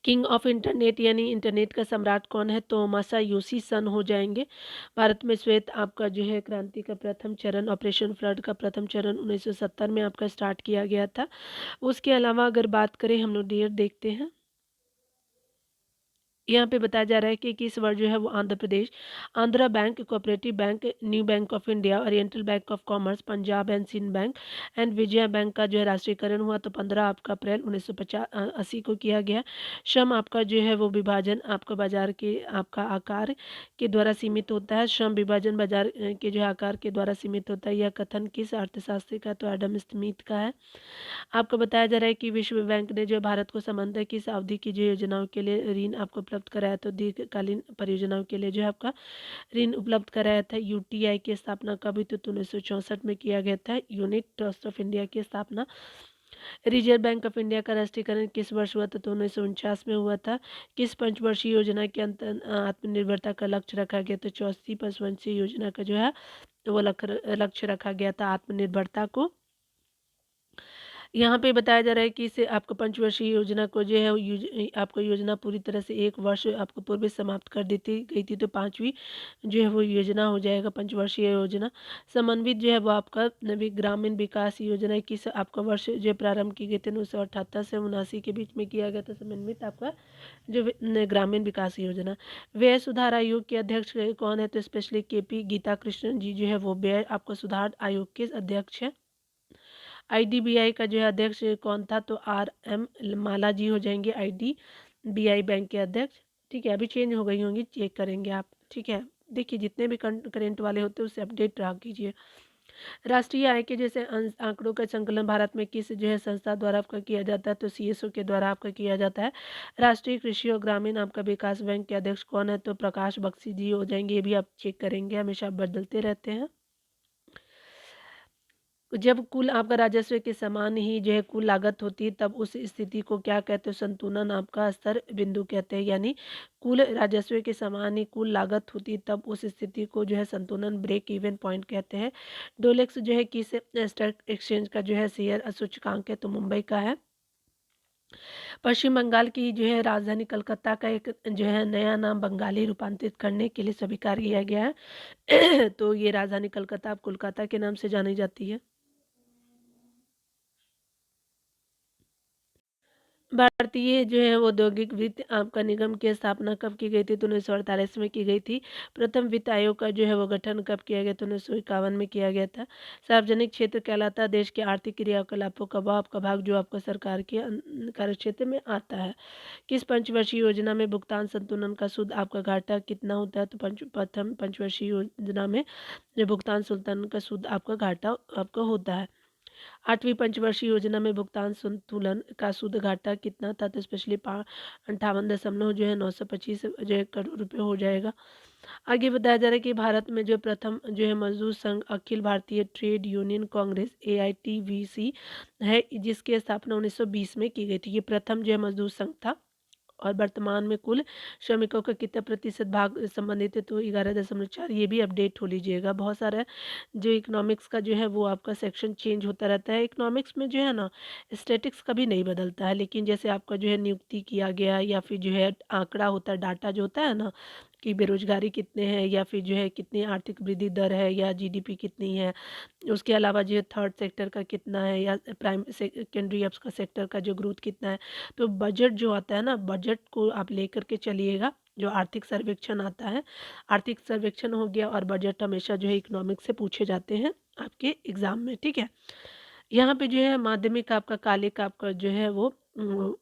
किंग ऑफ इंटरनेट यानी इंटरनेट का सम्राट कौन है, तो मासायोशी सन हो जाएंगे। भारत में श्वेत आपका जो है क्रांति का प्रथम चरण ऑपरेशन फ्लड का प्रथम चरण 1970 में आपका स्टार्ट किया गया था। उसके अलावा अगर बात करें हम लोग डियर देखते हैं, यहाँ पे बताया जा रहा है कि किस वर्ष जो है वो Andhra Pradesh Andhra bank, cooperative bank, new bank of India, oriental bank of commerce, Punjab and Sind bank and Vijaya bank का जो है राष्ट्रीयकरण हुआ, तो 15 आपका अप्रैल 1980 को किया गया। श्रम आपका जो है वो विभाजन आपका बाजार के आपका आकार के द्वारा सीमित होता है, श्रम विभाजन बाजार के जो है आकार के द्वारा सीमित होता है, यह कथन किस अर्थशास्त्री का, तो एडम स्मिथ का है। आपको बताया जा रहा है कि विश्व बैंक ने जो भारत को समंदर की इस अवधि की जो योजनाओं के लिए ऋण आपको उपलब्ध कराया, तो दीर्घकालीन परियोजनाओं के लिए जो है आपका ऋण उपलब्ध कराया था। यूटीआई की स्थापना कब हुई, तो 1964 में किया गया था। यूनिट ट्रस्ट ऑफ इंडिया की स्थापना। रिजर्व बैंक ऑफ इंडिया का राष्ट्रीयकरण किस वर्ष हुआ था, तो 1949 में हुआ था। किस पंचवर्षीय योजना के अंतर आत्मनिर्भरता का लक्ष्य रखा गया, तो चौथी पंचवर्षीय योजना का जो है वो लक्ष्य रखा गया था आत्मनिर्भरता को। यहाँ पे बताया जा रहा है कि इसे आपको पंचवर्षीय योजना को जो है वो आपको योजना पूरी तरह से एक वर्ष आपको पूर्व समाप्त कर देती गई थी, तो 5वीं जो है वो योजना हो जाएगा पंचवर्षीय योजना। समन्वित जो है वो आपका नवी ग्रामीण विकास योजना किस आपका वर्ष जो प्रारंभ की गई थी 1978 से 79 के बीच में किया गया था समन्वित आपका जो ग्रामीण विकास योजना। व्यय सुधार आयोग के अध्यक्ष कौन है, तो स्पेशली KP गीता कृष्णन जी जो है वो व्यय आपका सुधार आयोग के अध्यक्ष है। IDBI का जो है अध्यक्ष कौन था, तो RM माला जी हो जाएंगे IDBI बैंक के अध्यक्ष। ठीक है, अभी चेंज हो गई होंगी, चेक करेंगे आप, ठीक है। देखिए जितने भी करंट वाले होते हैं उससे अपडेट रहा कीजिए। राष्ट्रीय आय के जैसे आंकड़ों का संकलन भारत में किस जो है संस्था द्वारा आपका किया जाता है, तो सीएसओ के द्वारा आपका किया जाता है। राष्ट्रीय कृषि और ग्रामीण आपका विकास बैंक के अध्यक्ष कौन है, तो प्रकाश बख्शी जी हो जाएंगे। ये भी आप चेक करेंगे, हमेशा बदलते रहते हैं। जब कुल आपका राजस्व के समान ही जो है कुल लागत होती है, तब उस स्थिति को क्या कहते हैं, संतुलन आपका स्तर बिंदु कहते हैं। यानी कुल राजस्व के समान ही कुल लागत होती है, तब उस स्थिति को जो है संतुलन ब्रेक इवन पॉइंट कहते हैं। डोलेक्स जो है किस स्टॉक एक्सचेंज का जो है शेयर सूचकांक है, तो मुंबई का है। पश्चिम बंगाल की जो है राजधानी कलकत्ता का एक जो है नया नाम बंगाली रूपांतरित करने के लिए स्वीकार किया गया है। तो ये राजधानी कलकत्ता अब कोलकाता के नाम से जानी जाती है। भारतीय जो है औद्योगिक वित्त आपका निगम की स्थापना कब की गई थी, तो 1948 में की गई थी। प्रथम वित्त आयोग का जो है वो गठन कब किया गया, तो 1951 में किया गया था। सार्वजनिक क्षेत्र कहलाता है देश के आर्थिक क्रियाकलापों का वह आपका भाग जो आपका सरकार के कार्य क्षेत्र में आता है। किस पंचवर्षीय योजना में भुगतान संतुलन का सूद आपका घाटा कितना होता है, तो प्रथम पंचवर्षीय योजना में जो भुगतान संतुलन का सूद आपका घाटा आपका होता है। 8वीं पंचवर्षीय योजना में भुगतान संतुलन का सूद घाटा कितना था, तो स्पेशली 58 जो है 925 जो है करोड़ रुपए हो जाएगा। आगे बताया जा रहा है कि भारत में जो प्रथम जो है मजदूर संघ Akhil Bharatiya trade union Congress AITVC है, जिसकी स्थापना 1920 में की गई थी। ये प्रथम जो है मजदूर संघ था। और वर्तमान में कुल श्रमिकों का कितना प्रतिशत भाग संबंधित है, तो 11.4। ये भी अपडेट हो लीजिएगा। बहुत सारा जो इकोनॉमिक्स का जो है वो आपका सेक्शन चेंज होता रहता है। इकोनॉमिक्स में जो है ना स्टैटिक्स कभी नहीं बदलता है, लेकिन जैसे आपका जो है नियुक्ति किया गया या फिर जो है आंकड़ा होता है, डाटा जो होता है ना कि बेरोजगारी कितने हैं या फिर जो है कितनी आर्थिक वृद्धि दर है या जीडीपी कितनी है, उसके अलावा जो है थर्ड सेक्टर का कितना है या प्राइम सेकेंडरी का सेक्टर का जो ग्रोथ कितना है। तो बजट जो आता है ना, बजट को आप लेकर के चलिएगा। जो आर्थिक सर्वेक्षण आता है, आर्थिक सर्वेक्षण हो गया, और बजट हमेशा जो है इकोनॉमिक्स से पूछे जाते हैं आपके एग्जाम में, ठीक है। यहाँ पे जो है माध्यमिक आपका कालिक आपका जो है वो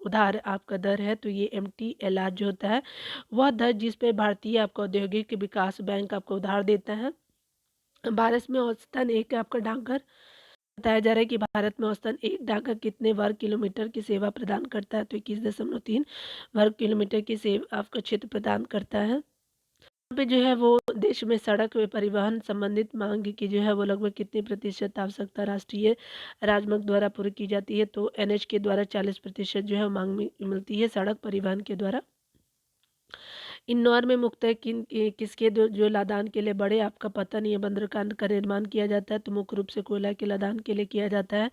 उधार आपका दर है, तो ये MTLR जो होता है वह दर जिस पे भारतीय आपका औद्योगिक विकास बैंक आपको उधार देता है। भारत में औसतन एक आपका डाकघर बताया जा रहा है कि भारत में औसतन एक डाकघर कितने वर्ग किलोमीटर की सेवा प्रदान करता है, तो 21.3 वर्ग किलोमीटर की सेवा आपका क्षेत्र प्रदान करता है। यहाँ पे जो है वो देश में सड़क व परिवहन संबंधित मांग की जो है वो लगभग कितने प्रतिशत आवश्यकता राष्ट्रीय राजमार्ग द्वारा पूरी की जाती है, तो NH के द्वारा 40% जो है मांग मिलती है सड़क परिवहन के द्वारा। इंदौर में मुख्यतः किसके जो लदान के लिए बड़े आपका पतन या बंदरगाह का निर्माण किया जाता है, तो मुख्य रूप से कोयला के लदान के लिए किया जाता है।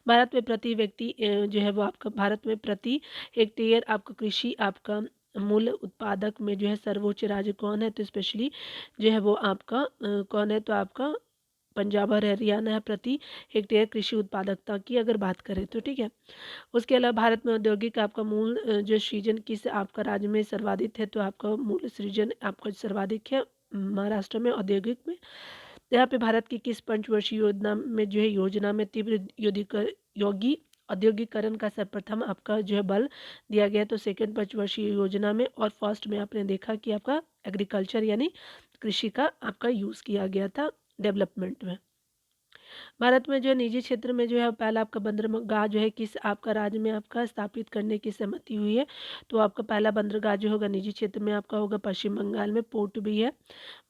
भारत में प्रति व्यक्ति जो है वो आपका भारत में प्रति हेक्टेयर आपका कृषि आपका मूल उत्पादक में जो है सर्वोच्च राज्य कौन है, तो स्पेशली जो है वो आपका कौन है, तो आपका पंजाब और हरियाणा है प्रति हेक्टेयर कृषि उत्पादकता की अगर बात करें तो, ठीक है। उसके अलावा भारत में औद्योगिक आपका मूल जो सृजन किस आपका राज्य में सर्वाधिक है, तो आपका मूल सृजन आपका सर्वाधिक है महाराष्ट्र में औद्योगिक में। यहाँ पे भारत की किस पंचवर्षीय योजना में जो है योजना में तीव्र योगी औद्योगिकरण का सर्वप्रथम आपका जो है बल दिया गया, तो सेकंड पंचवर्षीय योजना में, और फर्स्ट में आपने देखा कि आपका एग्रीकल्चर यानी कृषि का आपका यूज़ किया गया था डेवलपमेंट में। भारत में जो है निजी क्षेत्र में जो है पहला आपका बंदरगाह जो है किस आपका राज्य में आपका स्थापित करने की सहमति हुई है, तो आपका पहला बंदरगाह जो होगा निजी क्षेत्र में आपका होगा पश्चिम बंगाल में, पोर्ट भी है।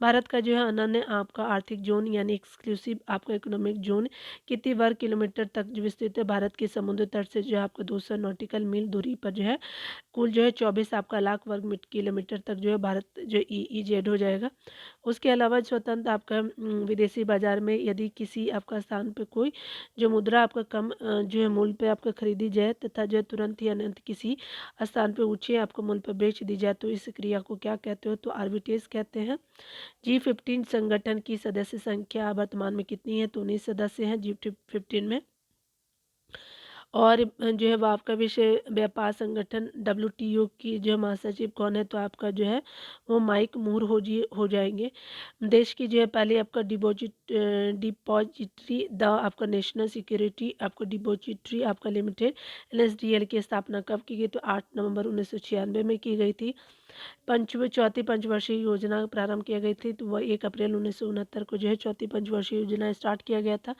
भारत का जो है अनन्य आपका आर्थिक जोन यानी एक्सक्लूसिव आपका इकोनॉमिक जोन कितने वर्ग किलोमीटर तक विस्तृत है, भारत के समुद्र तट से जो है आपका 200 नॉटिकल मील दूरी पर जो है कुल जो है 24 आपका लाख वर्ग किलोमीटर तक जो है भारत जो EEZ हो जाएगा। उसके अलावा स्वतंत्र आपका विदेशी बाजार में यदि किसी आपका स्थान पे कोई जो मुद्रा आपका कम जो है मूल्य पे आपका खरीदी जाए तथा जो है तुरंत ही अनंत किसी स्थान पे ऊंचे आपको मूल्य पर बेच दी जाए, तो इस क्रिया को क्या कहते हो, तो आर्बिट्रेज कहते हैं। G15 संगठन की सदस्य संख्या वर्तमान में कितनी है, तो 19 सदस्य हैं G15 में। और जो है वो आपका विश्व व्यापार संगठन WTO की जो महासचिव कौन है, तो आपका जो है वो माइक मूर हो जाएंगे। देश की जो है पहले आपका डिपॉजिटरी द आपका नेशनल सिक्योरिटी आपका डिपॉजिटरी आपका लिमिटेड NSDL की स्थापना कब की गई, तो 8 नवंबर 1996 में की गई थी। चौथी पंचवर्षीय योजना प्रारंभ किया गई थी, तो वह 1 अप्रैल 1969 को जो है चौथी पंचवर्षीय योजना स्टार्ट किया गया था।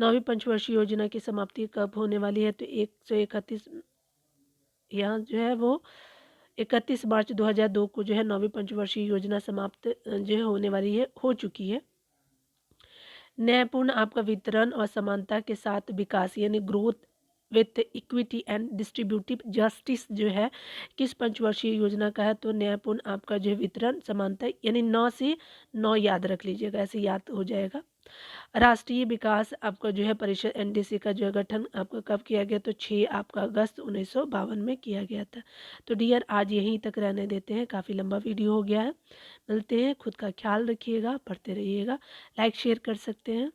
9वीं पंचवर्षीय योजना की समाप्ति कब होने वाली है, तो 131 यहाँ जो है वो 31 मार्च 2002 को जो है 9वीं पंचवर्षीय योजना समाप्त जो है होने वाली है, हो चुकी है। न्यायपूर्ण आपका वितरण और समानता के साथ विकास यानी growth with equity and distributive justice जो है किस पंचवर्षीय योजना का है, तो न्यायपूर्ण आपका जो है वितरण समानता यानी 9 से 9 याद रख लीजिएगा, ऐसे याद हो जाएगा। राष्ट्रीय विकास आपका जो है परिषद एनडीसी का जो है गठन आपका कब किया गया, तो 6 आपका अगस्त 1952 में किया गया था। तो डियर आज यहीं तक रहने देते हैं, काफ़ी लंबा वीडियो हो गया है। मिलते हैं, खुद का ख्याल रखिएगा, पढ़ते रहिएगा, लाइक शेयर कर सकते हैं।